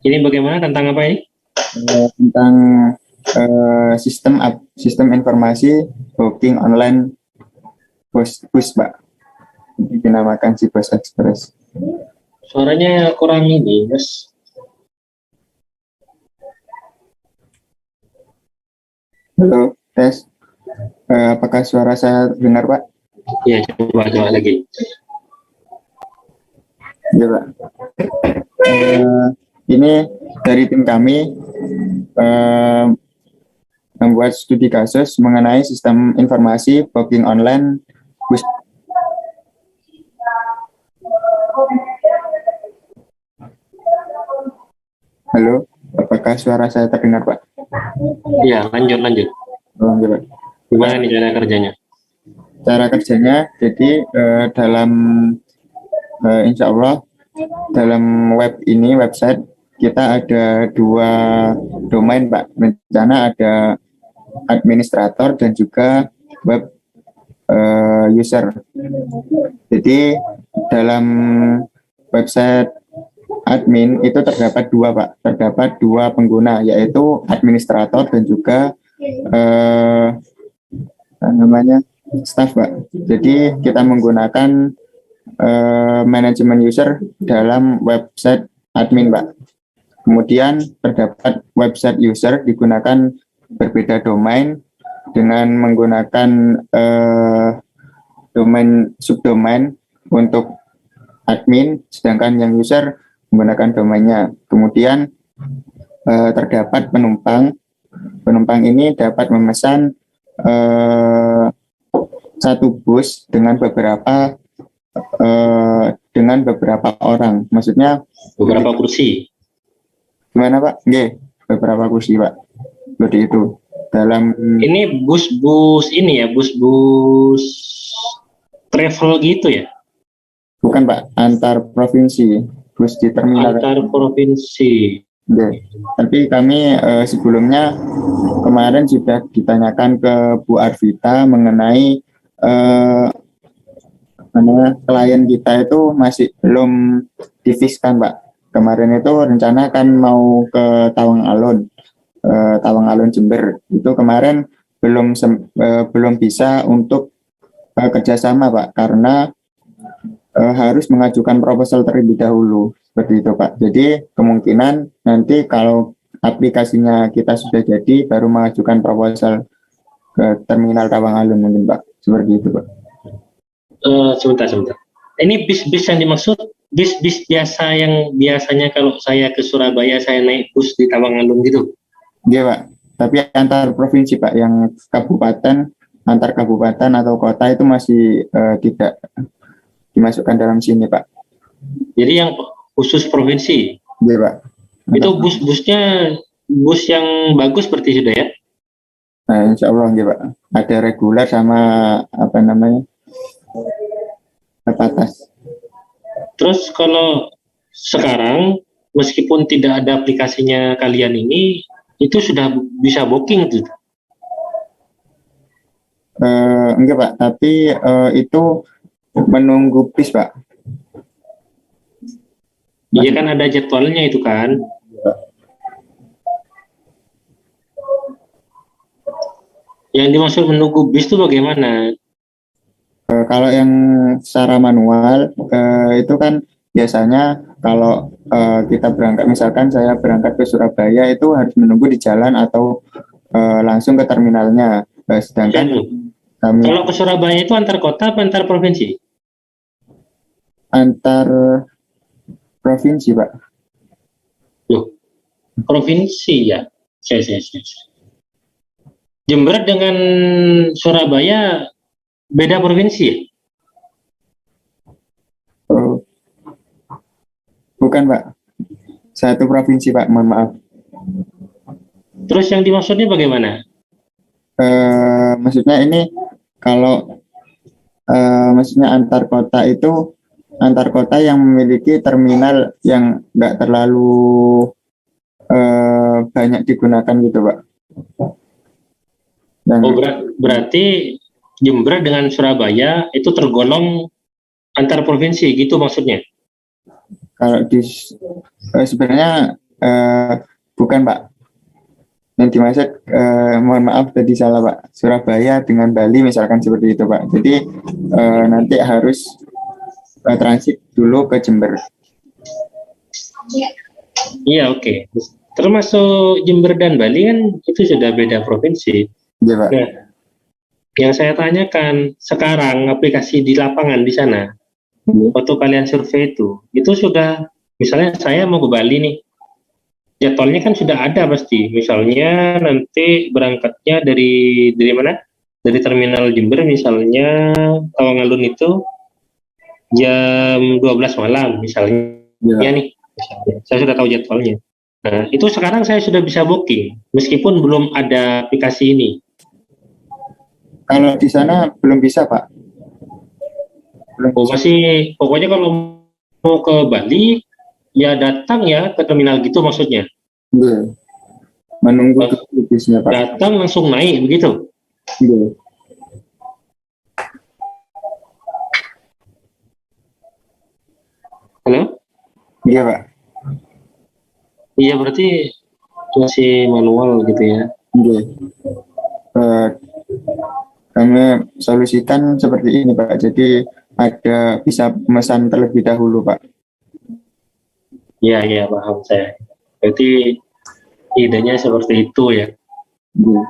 Ini bagaimana tentang apa ini? tentang sistem informasi booking online bus, Pak. Dinamakan si Bus Express. Suaranya kurang ini, Mas. Halo, tes. Apakah suara saya dengar, Pak? Ya, coba lagi. Ya, Pak. Ini dari tim kami membuat studi kasus mengenai sistem informasi booking online bus. Halo, apakah suara saya terdengar, Pak? Ya, lanjut. Oh, ya, Pak. Gimana nih cara kerjanya? Cara kerjanya, jadi dalam insya Allah dalam website kita ada 2 domain, Pak. Rencana ada administrator dan juga web user. Jadi dalam website admin itu terdapat 2, Pak. Terdapat 2 pengguna, yaitu administrator dan juga staff, Pak. Jadi kita menggunakan manajemen user dalam website admin, Pak. Kemudian terdapat website user digunakan berbeda domain dengan menggunakan domain subdomain untuk admin, sedangkan yang user menggunakan domainnya. Kemudian terdapat penumpang. Penumpang ini dapat memesan 1 bus dengan beberapa orang. Maksudnya Beberapa kursi. gimana, Pak? Nggih, beberapa kursi, Pak. Seperti itu. Dalam Ini bus-bus ini ya, bus-bus travel gitu ya? bukan, Pak, antar provinsi, bus di terminal. Antar provinsi. Nggih. Tapi kami sebelumnya kemarin sudah ditanyakan ke Bu Arvita mengenai klien kita itu masih belum difikskan, Pak. Kemarin itu rencana kan mau ke Tawang Alun Jember. Itu kemarin belum bisa untuk kerjasama, Pak, karena harus mengajukan proposal terlebih dahulu. Seperti itu, Pak. Jadi kemungkinan nanti kalau aplikasinya kita sudah jadi, baru mengajukan proposal ke terminal Tawang Alun mungkin, Pak. Seperti itu, Pak. Sebentar. Ini bis-bis yang dimaksud, bis-bis biasa yang biasanya kalau saya ke Surabaya, saya naik bus di Tawangalun gitu? Iya, Pak. Tapi antar provinsi, Pak, yang antar kabupaten atau kota itu masih tidak dimasukkan dalam sini, Pak. Jadi yang khusus provinsi? Iya, Pak. Itu bus-busnya bus yang bagus seperti sudah ya? Nah, insya Allah, iya, Pak. Ada reguler sama terbatas. Terus kalau sekarang, meskipun tidak ada aplikasinya kalian ini, itu sudah bisa booking tuh? Enggak, Pak. Tapi itu menunggu bis, Pak. Iya kan ada jadwalnya itu kan? Yang dimaksud menunggu bis itu bagaimana? Kalau yang secara manual itu kan biasanya kalau kita berangkat, misalkan saya berangkat ke Surabaya itu harus menunggu di jalan atau langsung ke terminalnya. Sedangkan kami Kalau ke Surabaya itu antar kota apa antar provinsi? antar provinsi, Pak. Loh, provinsi ya? Saya. Jember dengan Surabaya beda provinsi ya? Oh, bukan Pak, satu provinsi Pak, mohon maaf. Terus yang dimaksudnya bagaimana? Maksudnya ini kalau maksudnya antar kota yang memiliki terminal yang nggak terlalu banyak digunakan gitu Pak. Yang Oh, berarti Jember dengan Surabaya itu tergolong antar provinsi gitu maksudnya? kalau sebenarnya bukan Pak. Yang dimaksud mohon maaf tadi salah Pak. Surabaya dengan Bali misalkan seperti itu Pak. Jadi nanti harus transit dulu ke Jember. Iya, oke. Termasuk Jember dan Bali kan itu sudah beda provinsi. Iya Pak. Nah, yang saya tanyakan sekarang aplikasi di lapangan di sana, waktu kalian survei itu sudah, misalnya saya mau ke Bali nih, jadwalnya kan sudah ada pasti. Misalnya nanti berangkatnya dari mana? Dari terminal Jember misalnya Tawangalun itu jam 12 malam misalnya Ya. nih. Misalnya. Saya sudah tahu jadwalnya. Nah, itu sekarang saya sudah bisa booking meskipun belum ada aplikasi ini. Kalau di sana belum bisa Pak. Belum Oh, bisa. masih pokoknya kalau mau ke Bali ya datang ya ke terminal gitu maksudnya. Iya. Menunggu bisnya Pak. Datang langsung naik begitu. Iya. Halo? Iya Pak. Iya berarti masih manual gitu ya. Iya. Kami solusikan seperti ini Pak. Jadi ada bisa pemesan terlebih dahulu Pak. Iya paham saya. Berarti idenya seperti itu ya. Iya.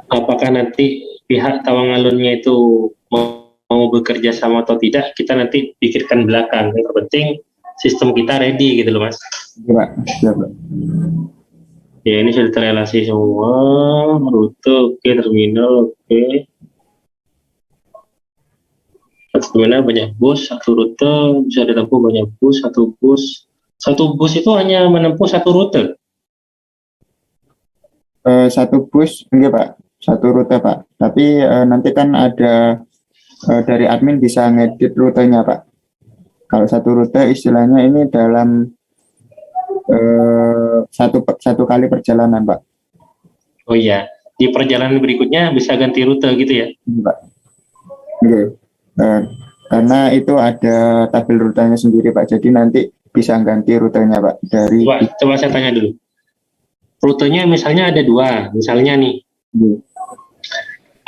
Apakah nanti pihak Tawangalunnya itu mau bekerja sama atau tidak, kita nanti pikirkan belakang. Yang penting sistem kita ready gitu loh Mas. Iya Pak. Iya Pak. Ya ini sudah terrelasi semua, rute oke, terminal oke. Satu terminal banyak bus, satu rute bisa ditempuh banyak bus, satu bus. Satu bus itu hanya menempuh satu rute. Satu bus enggak Pak, satu rute Pak. Tapi nanti kan ada dari admin bisa ngedit rutenya Pak. Kalau satu rute istilahnya ini dalam satu kali perjalanan Pak. Oh iya, di perjalanan berikutnya bisa ganti rute gitu ya? Ini, Pak. Oke. Karena itu ada tabel rutenya sendiri Pak. Jadi nanti bisa ganti rutenya Pak dari. Coba saya tanya dulu. Rutenya misalnya ada dua, misalnya nih.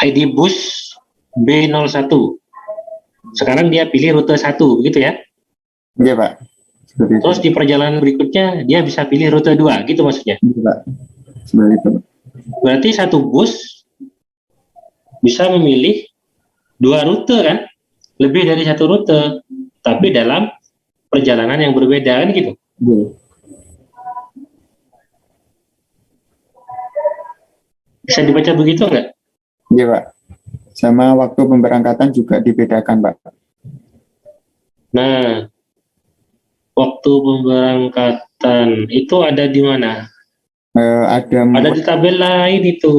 ID bus B01. Sekarang dia pilih rute 1, begitu ya? Iya Pak. Seperti itu. Terus di perjalanan berikutnya dia bisa pilih rute 2, gitu maksudnya? Iya Pak. Seperti itu. Berarti satu bus bisa memilih 2 rute kan? Lebih dari 1 rute, tapi dalam perjalanan yang berbeda kan gitu? Iya. Bisa dibaca begitu nggak? Iya Pak. Sama waktu pemberangkatan juga dibedakan Pak. Nah, waktu pemberangkatan itu ada di mana? Ada di tabel lain itu.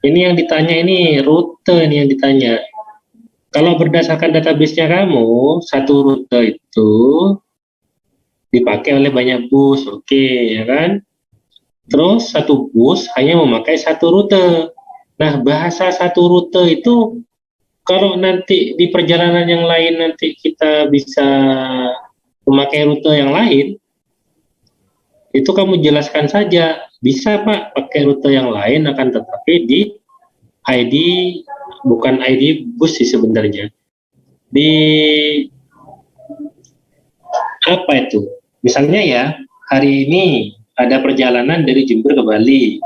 Ini yang ditanya, ini rute ini yang ditanya. Kalau berdasarkan database-nya kamu, satu rute itu dipakai oleh banyak bus, oke, ya kan? Terus satu bus hanya memakai satu rute. Nah, bahasa satu rute itu kalau nanti di perjalanan yang lain nanti kita bisa memakai rute yang lain, itu kamu jelaskan saja. Bisa Pak pakai rute yang lain, akan tetapi di ID, bukan ID bus sih sebenarnya. Di apa itu? Misalnya ya, hari ini ada perjalanan dari Jember ke Bali,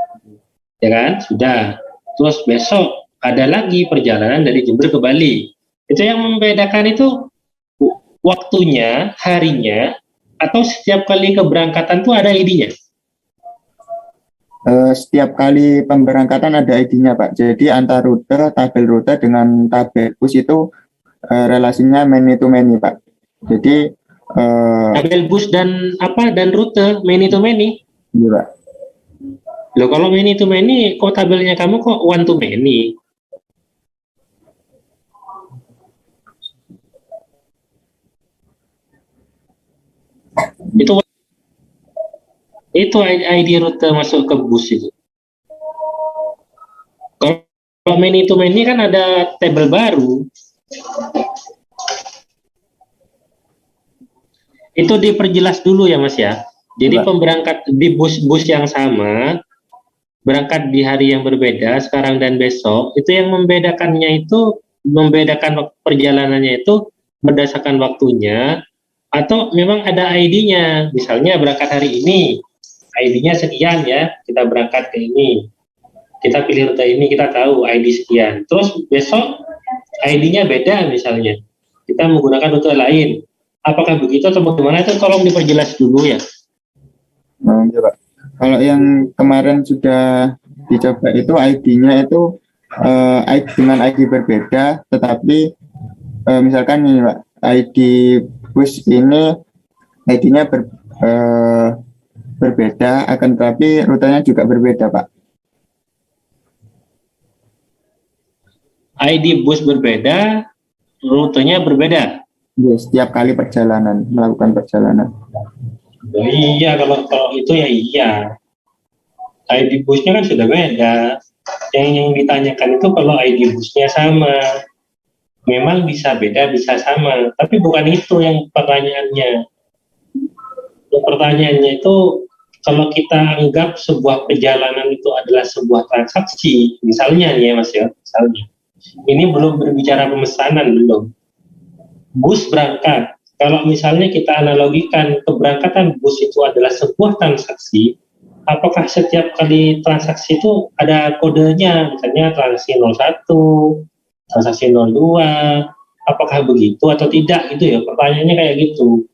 ya kan? Sudah. Terus besok ada lagi perjalanan dari Jember ke Bali. Itu yang membedakan itu waktunya, harinya, atau setiap kali keberangkatan tuh ada ID-nya. setiap kali pemberangkatan ada ID-nya Pak. Jadi antar rute, tabel rute dengan tabel bus itu relasinya many to many Pak. Jadi Tabel bus dan rute many to many. iya Pak. Loh kalau many to many, kok tabelnya kamu kok one to many? Itu ID rute masuk ke bus itu. Kalau many to many kan ada tabel baru. Itu diperjelas dulu ya Mas ya. Jadi Pak. pemberangkat di bus-bus yang sama, berangkat di hari yang berbeda, sekarang dan besok, itu yang membedakannya itu, membedakan perjalanannya itu berdasarkan waktunya, atau memang ada ID-nya. Misalnya berangkat hari ini, ID-nya sekian ya, kita berangkat ke ini. Kita pilih rute ini, kita tahu ID sekian. Terus besok ID-nya beda misalnya. Kita menggunakan rute lain. Apakah begitu atau bagaimana, itu tolong diperjelas dulu ya. Iya Pak. Kalau yang kemarin sudah dicoba itu ID-nya itu dengan ID berbeda, tetapi misalkan ini Pak, ID bus ini ID-nya berbeda, akan tetapi rutenya juga berbeda Pak. ID bus berbeda, rutenya berbeda. Ya, setiap kali melakukan perjalanan. Oh, iya, kalau itu ya iya. ID busnya kan sudah beda. Yang ditanyakan itu kalau ID busnya sama. Memang bisa beda, bisa sama. Tapi bukan itu yang pertanyaannya. Yang pertanyaannya itu, kalau kita anggap sebuah perjalanan itu adalah sebuah transaksi, misalnya nih ya Mas ya, misalnya. Ini belum berbicara pemesanan, belum. Bus berangkat. Kalau misalnya kita analogikan keberangkatan bus itu adalah sebuah transaksi, apakah setiap kali transaksi itu ada kodenya, misalnya transaksi 01, transaksi 02, apakah begitu atau tidak gitu ya, pertanyaannya kayak gitu.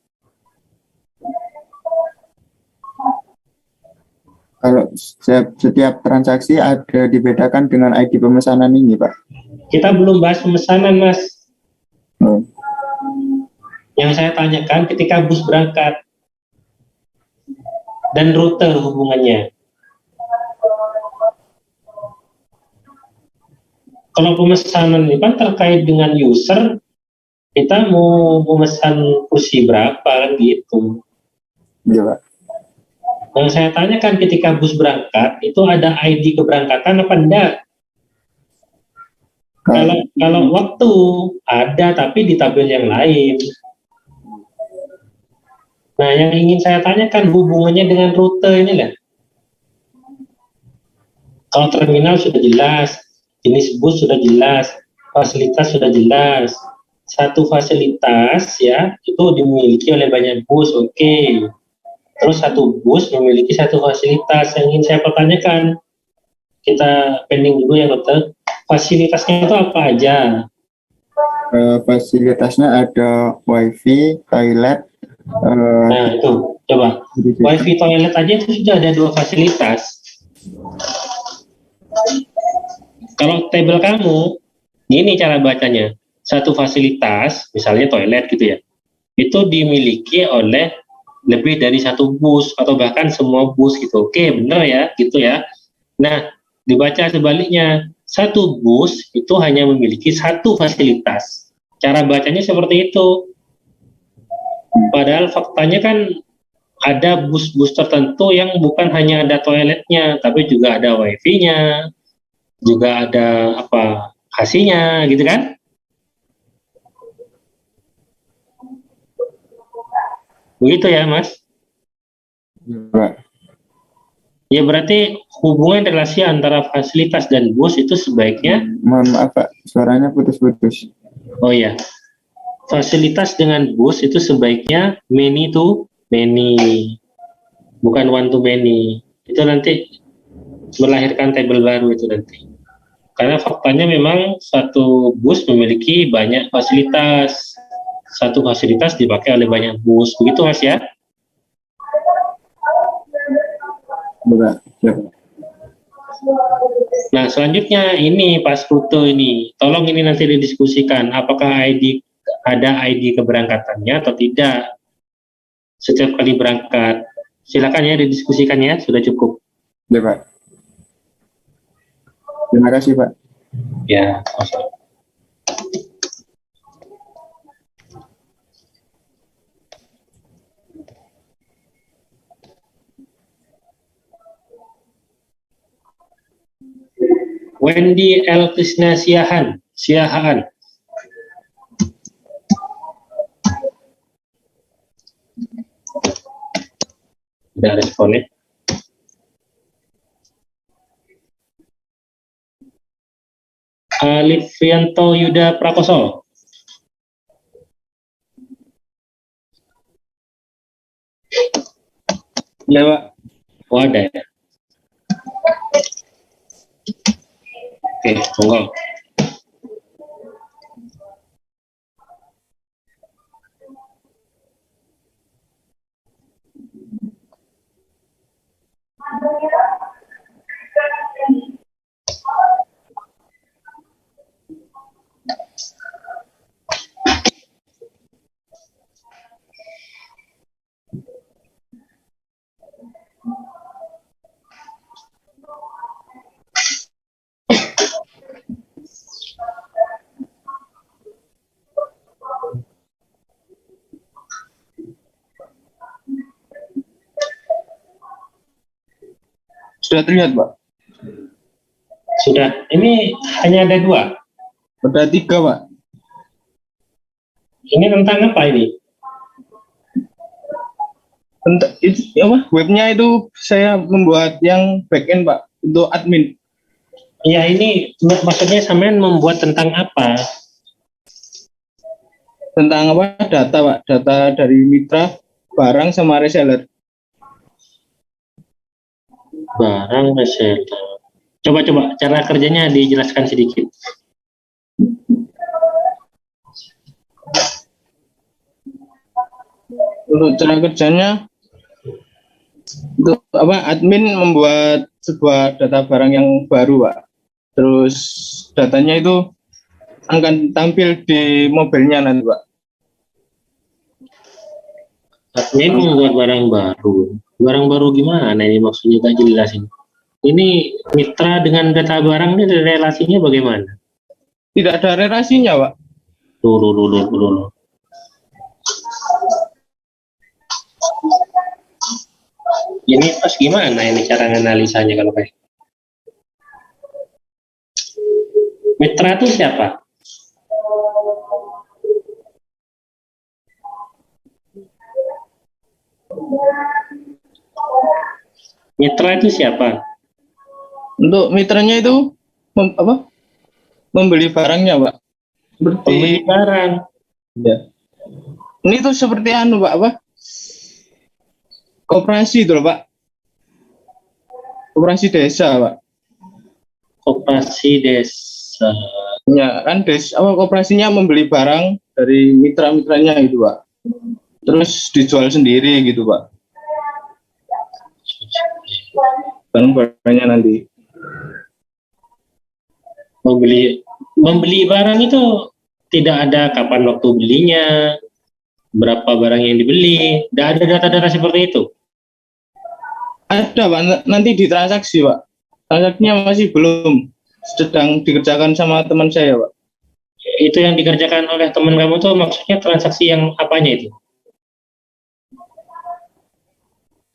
Kalau setiap transaksi ada dibedakan dengan ID pemesanan ini Pak. Kita belum bahas pemesanan Mas. Yang saya tanyakan ketika bus berangkat dan rute hubungannya. Kalau pemesanan ini kan terkait dengan user, kita mau memesan kursi berapa kan gitu. Iya Pak. Yang saya tanyakan ketika bus berangkat itu ada ID keberangkatan apa enggak? Kalau waktu ada tapi di tabel yang lain. Nah, yang ingin saya tanyakan hubungannya dengan rute ini lah. Kalau terminal sudah jelas, jenis bus sudah jelas, fasilitas sudah jelas. Satu fasilitas ya itu dimiliki oleh banyak bus, oke. Terus satu bus memiliki satu fasilitas. Yang ingin saya pertanyakan, kita pending dulu ya dokter. Fasilitasnya itu apa aja? Fasilitasnya ada wifi, toilet. Nah itu, coba. Wifi, toilet aja itu sudah ada 2 fasilitas. Kalau tabel kamu, ini cara bacanya. Satu fasilitas, misalnya toilet gitu ya, itu dimiliki oleh lebih dari satu bus atau bahkan semua bus gitu. Oke, benar ya, gitu ya. Nah, dibaca sebaliknya. Satu bus itu hanya memiliki satu fasilitas. Cara bacanya seperti itu. Padahal faktanya kan ada bus-bus tertentu yang bukan hanya ada toiletnya, tapi juga ada wifi-nya, juga ada AC-nya, gitu kan? Begitu ya, Mas? Pak. Ya berarti hubungan relasi antara fasilitas dan bus itu sebaiknya. Mohon maaf Pak, suaranya putus-putus. Oh ya, fasilitas dengan bus itu sebaiknya many to many, bukan one to many. Itu nanti melahirkan tabel baru itu nanti. Karena faktanya memang satu bus memiliki banyak fasilitas. Satu fasilitas dipakai oleh banyak bus. Begitu Mas ya? Bapak, siap. Nah, selanjutnya ini Pak Sekuto ini, tolong ini nanti didiskusikan apakah ada ID keberangkatannya atau tidak setiap kali berangkat. Silakan ya didiskusikan ya, sudah cukup. Ya, Pak. Terima kasih, Pak. Ya, Wendy L. Krisna Siahaan. Tidak respon ya. Alifianto Yuda Prakoso. Ya, Pak. Oh, ada ya. Oke, monggo. Sudah terlihat, Pak. Sudah. Ini hanya ada 2. Ada 3, Pak. Ini tentang apa ini? Webnya itu saya membuat yang backend, Pak, untuk admin. Ya, ini maksudnya sampean membuat tentang apa? Tentang apa? Data, Pak. Data dari mitra, barang, sama reseller. Barang reseller. Coba cara kerjanya dijelaskan sedikit. Untuk cara kerjanya, untuk admin membuat sebuah data barang yang baru, Pak. Terus datanya itu akan tampil di mobilnya nanti, Pak. Admin membuat barang baru. Barang baru gimana ini maksudnya, tak jelas ini. Ini mitra dengan data barang ini relasinya bagaimana? Tidak ada relasinya, Pak. Dulu. Ini pas gimana ini cara analisanya kalau kayak? Mitra itu siapa? Mitra itu siapa? Untuk mitranya itu membeli barangnya, Pak. Pembeli barang. Ya. Ini tuh seperti Pak, koperasi itu loh, Pak. Koperasi desa, Pak. Koperasi desa. Ya, kan koperasinya membeli barang dari mitra-mitranya itu, Pak. Terus dijual sendiri gitu, Pak. Barang-barangnya nanti. Membeli barang itu tidak ada kapan waktu belinya, berapa barang yang dibeli, tidak ada data-data seperti itu. Ada, Pak, nanti ditransaksi, Pak. Transaksinya masih belum, sedang dikerjakan sama teman saya, Pak. Itu yang dikerjakan oleh teman kamu tuh maksudnya transaksi yang apanya itu?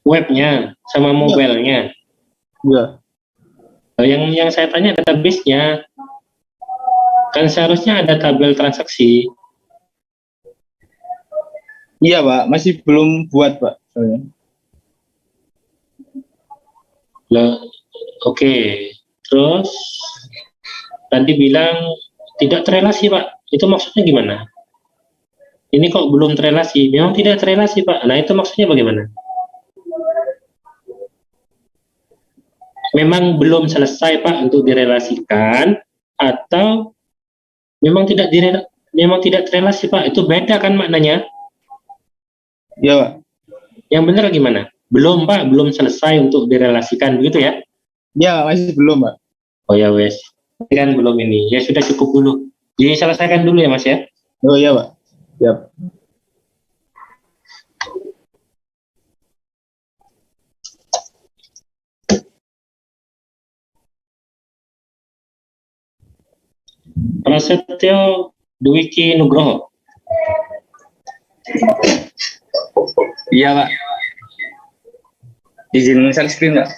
Webnya sama mobilenya. Ya. Yang saya tanya database-nya. Kan seharusnya ada tabel transaksi. Iya, Pak, masih belum buat, Pak. Oke. Terus tadi bilang tidak terelasi, Pak. Itu maksudnya gimana? Ini kok belum terelasi? Memang tidak terelasi, Pak. Nah, itu maksudnya bagaimana? Memang belum selesai, Pak, untuk direlasikan, atau memang tidak terelasi, Pak? Itu beda kan maknanya? Iya, Pak. Yang benar gimana? Belum, Pak, belum selesai untuk direlasikan, begitu ya? Ya, masih belum, Pak. Oh ya wes, ini kan belum ini. Ya sudah cukup dulu. Diselesaikan dulu ya Mas ya. Oh iya, Pak. Siap. Prasetyo Dwiki Nugroho. Iya, Pak. Izin share screen, Pak.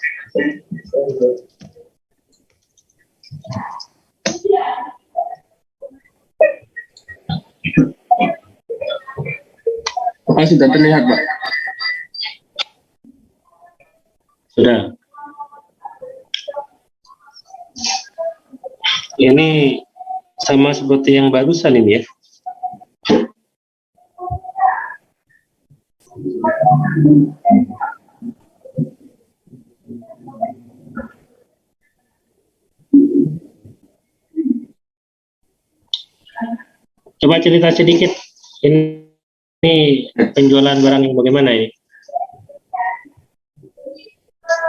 Apa sudah terlihat, Pak? Sudah. Ini sama seperti yang barusan ini ya. Coba cerita sedikit. Ini penjualan barang yang bagaimana ini?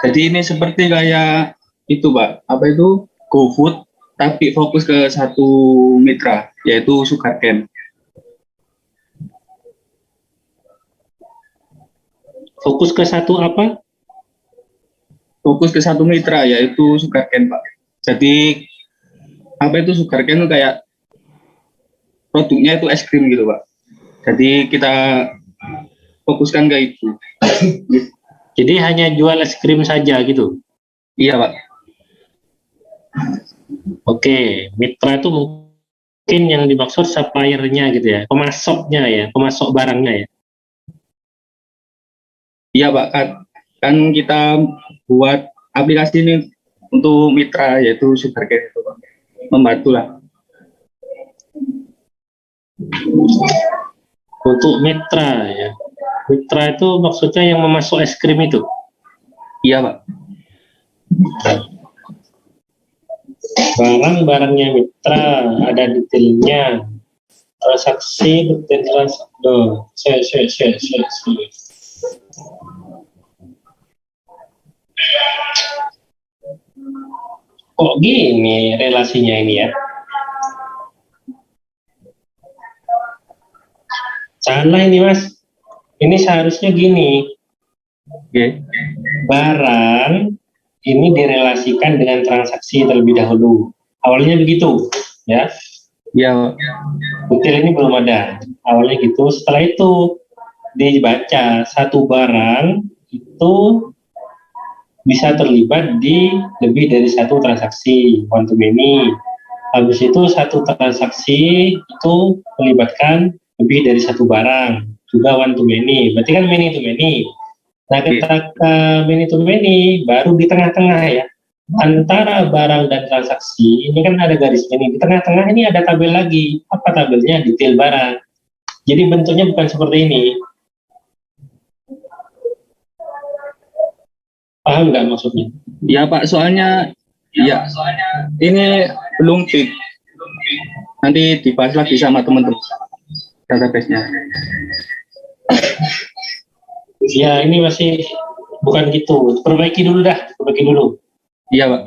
Jadi ini seperti kayak itu, Pak. Apa itu? GoFood, tapi fokus ke satu mitra, yaitu Sugarcane. Fokus ke satu apa? Fokus ke satu mitra, yaitu Sugarcane, Pak. Jadi apa itu Sugarcane itu kayak produknya itu es krim gitu, Pak. Jadi kita fokuskan ke itu. Jadi hanya jual es krim saja gitu. Iya, Pak. Oke, mitra itu mungkin yang dimaksud suppliernya gitu ya, pemasoknya ya, pemasok barangnya ya. Iya, Pak. Kan kita buat aplikasi ini untuk mitra, yaitu Sugarcane itu, Pak. Membantu lah. Untuk mitra ya. Mitra itu maksudnya yang memasok es krim itu. Iya, Pak. Barang-barangnya mitra ada detailnya. Transaksi, detail transaksi. Kok gini relasinya ini ya? Salah ini Mas. Ini seharusnya gini. Oke. Barang ini direlasikan dengan transaksi terlebih dahulu. Awalnya begitu, ya. Iya, Pak. Detail ini belum ada. Awalnya gitu. Setelah itu dibaca satu barang itu bisa terlibat di lebih dari satu transaksi one to many. Habis itu satu transaksi itu melibatkan lebih dari satu barang, juga one to many. Berarti kan many to many. Nah, ketika many to many baru di tengah-tengah ya, antara barang dan transaksi ini kan ada garis ini. Di tengah-tengah ini ada tabel lagi. Apa tabelnya? Detail barang. Jadi bentuknya bukan seperti ini. Paham nggak maksudnya? Ya, Pak. Soalnya ini belum fit. Nanti dibahas lagi sama teman-teman database-nya. Ya, ini masih bukan gitu. Perbaiki dulu dah, perbaiki dulu. Iya, Pak.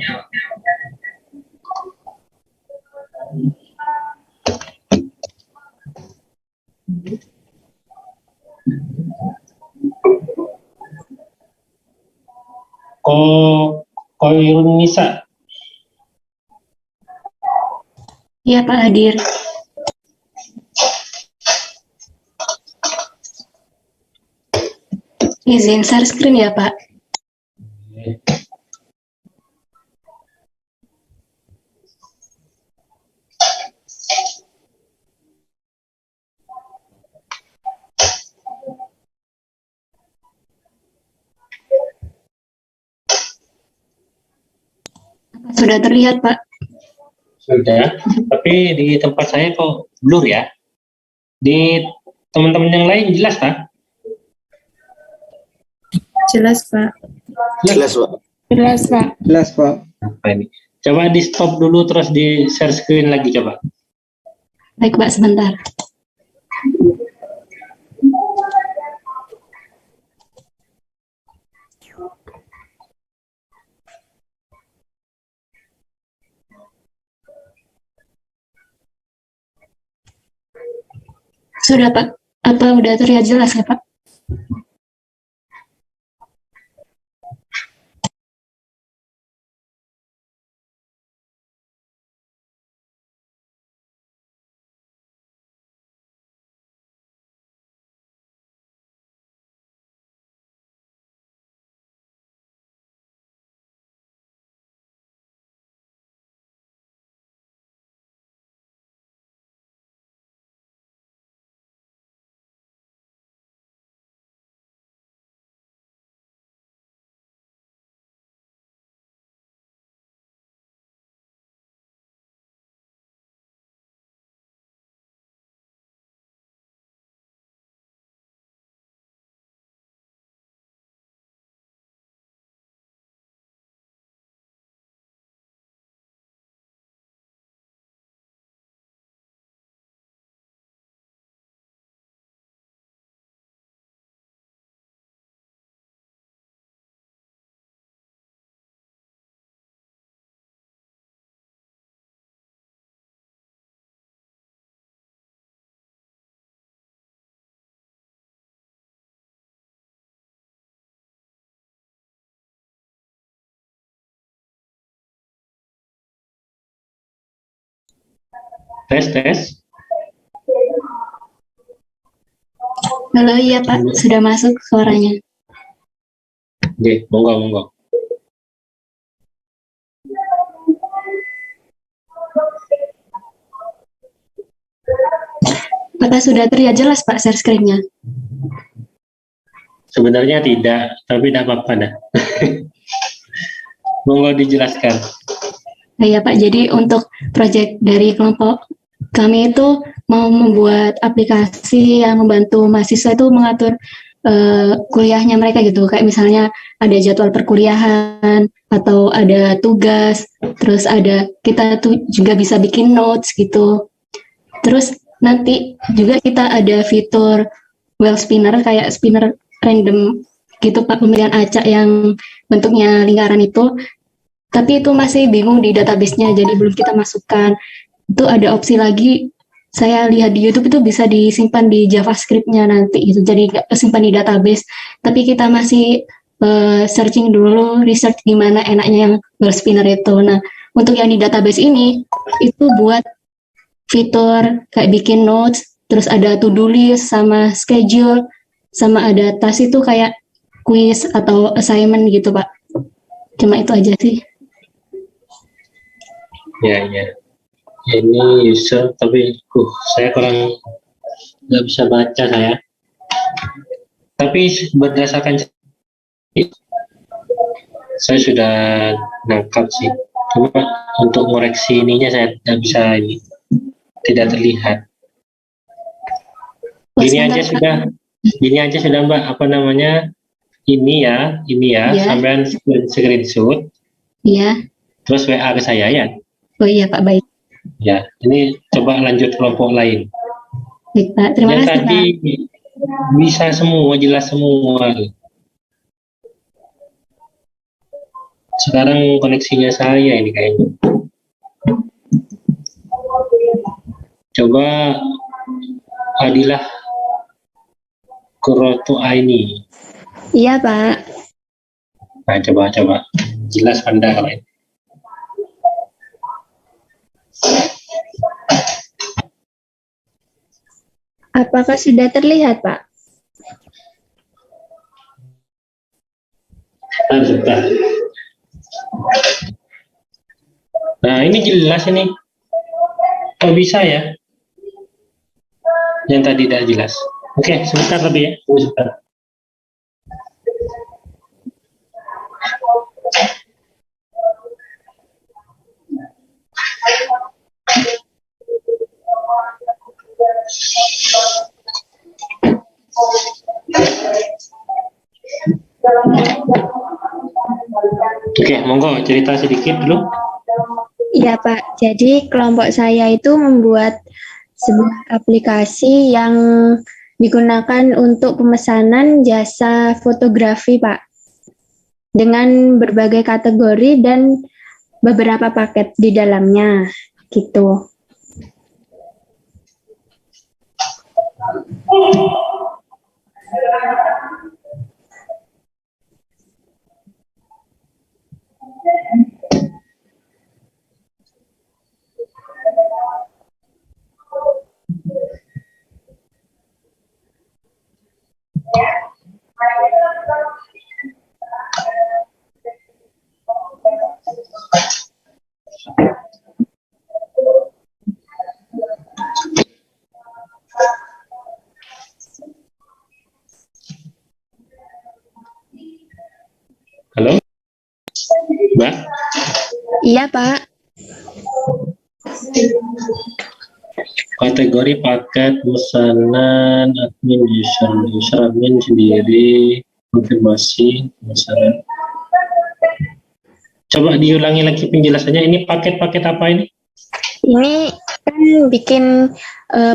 Koirun Nisa. Iya, Pak hadir. Izin share screen ya, Pak. Sudah terlihat, Pak. Sudah, tapi di tempat saya kok blur ya. Di teman-teman yang lain jelas tak? Jelas, Pak. Jelas, Pak. Jelas, Pak. Jelas, Pak. Apa ini? Coba di stop dulu terus di share screen lagi coba. Baik, Pak, sebentar. Sudah Pak. Apa udah terlihat jelas ya Pak? Tes, tes. Halo, iya Pak, sudah masuk suaranya. Oke, monggo, monggo. Apakah sudah terlihat jelas Pak share screen-nya? Sebenarnya tidak, tapi tidak apa-apa dah. Monggo dijelaskan. Nah, ya Pak, jadi untuk proyek dari kelompok kami itu mau membuat aplikasi yang membantu mahasiswa itu mengatur kuliahnya mereka gitu. Kayak misalnya ada jadwal perkuliahan atau ada tugas, terus ada kita tuh juga bisa bikin notes gitu. Terus nanti juga kita ada fitur well spinner kayak spinner random gitu Pak, pemilihan acak yang bentuknya lingkaran itu. Tapi itu masih bingung di database-nya, jadi belum kita masukkan. Itu ada opsi lagi, saya lihat di YouTube itu bisa disimpan di JavaScript-nya nanti, gitu. Jadi nggak simpan di database. Tapi kita masih searching dulu, research gimana enaknya yang Whale Spinner itu. Nah, untuk yang di database ini, itu buat fitur kayak bikin notes, terus ada to-do list, sama schedule, sama ada task itu kayak quiz atau assignment gitu, Pak. Cuma itu aja sih. Ya, ya. Ini user, tapi saya kurang nggak bisa baca saya. Tapi berdasarkan saya sudah nangkap sih. Cuma untuk koreksi ininya saya tidak bisa ini, tidak terlihat. Ini aja sudah, Mbak. Apa namanya? Ini ya, Ya. sampean screenshot. Iya. Terus WA ke saya ya. Oh iya Pak, baik. Ya, ini coba lanjut kelompok lain. Baik Pak, terima Yang kasih tadi Pak. bisa semua, jelas semua. Sekarang koneksinya saya ini kayaknya. Coba Adilah Kuroto Aini. Iya Pak. Nah, coba. Jelas Anda kalau ini. Apakah sudah terlihat, Pak? Sebentar. Nah, ini jelas ini. Kok bisa ya? Yang tadi tidak jelas. Oke, sebentar lebih ya. Sebentar. Oke, monggo cerita sedikit dulu. Iya Pak, jadi kelompok saya itu membuat sebuah aplikasi yang digunakan untuk pemesanan jasa fotografi Pak, dengan berbagai kategori dan beberapa paket di dalamnya, gitu. Halo, Mbak? Iya, Pak. Kategori paket, pesanan, admin, user admin sendiri, konfirmasi, pemesanan. Coba diulangi lagi penjelasannya. Ini paket-paket apa ini? Ini kan bikin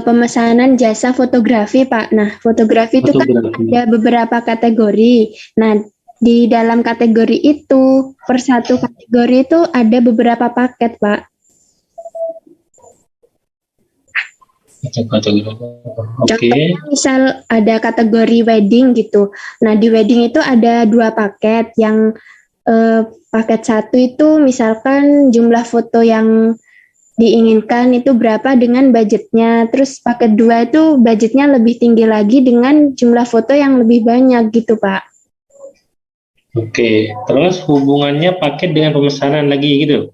pemesanan jasa fotografi, Pak. Nah, fotografi itu kan Fotografi. ada beberapa kategori. Nah, di dalam kategori itu, per satu kategori itu ada beberapa paket, Pak. Oke. Contohnya misal ada kategori wedding gitu. Nah, di wedding itu ada 2 paket. Yang paket 1 itu misalkan jumlah foto yang diinginkan itu berapa dengan budgetnya. Terus paket 2 itu budgetnya lebih tinggi lagi dengan jumlah foto yang lebih banyak gitu, Pak. Oke, terus hubungannya paket dengan pemesanan lagi gitu.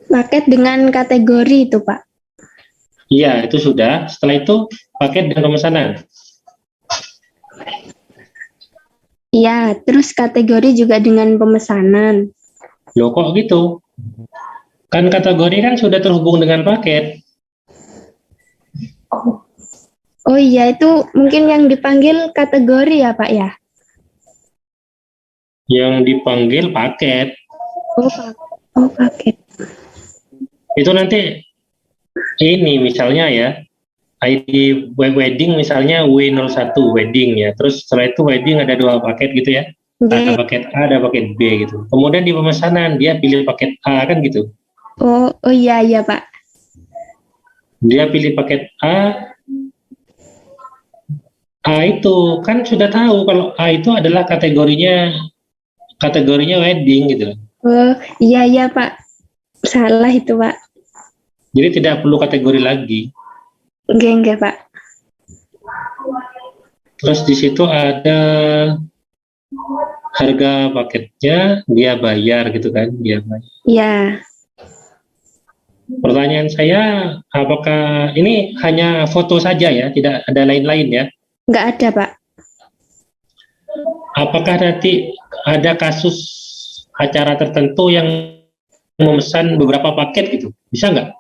Paket dengan kategori itu, Pak. Iya, itu sudah. Setelah itu paket dengan pemesanan. Iya, terus kategori juga dengan pemesanan. Loh kok gitu? Kan kategori kan sudah terhubung dengan paket. Oh iya, itu mungkin yang dipanggil kategori ya, Pak ya? Yang dipanggil paket. Oh, paket. Itu nanti ini misalnya ya, ID wedding misalnya W01 wedding ya. Terus setelah itu wedding ada 2 paket gitu ya. Ada paket A, ada paket B gitu. Kemudian di pemesanan dia pilih paket A kan gitu. Oh iya, Pak. Dia pilih paket A. A itu kan sudah tahu kalau A itu adalah kategorinya wedding gitu. Oh iya, Pak. Salah itu, Pak. Jadi tidak perlu kategori lagi. Enggak, Pak. Terus di situ ada harga paketnya, dia bayar gitu kan, dia bayar. Iya. Pertanyaan saya, apakah ini hanya foto saja ya, tidak ada lain-lain ya? Enggak ada, Pak. Apakah nanti ada kasus acara tertentu yang memesan beberapa paket gitu? Bisa nggak?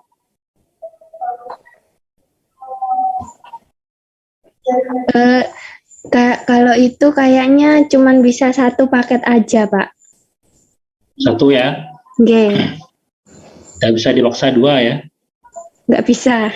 Kalau itu kayaknya cuman bisa 1 paket aja, Pak. 1 ya? Nggih. Nggak bisa dipaksa 2 ya? Nggak bisa.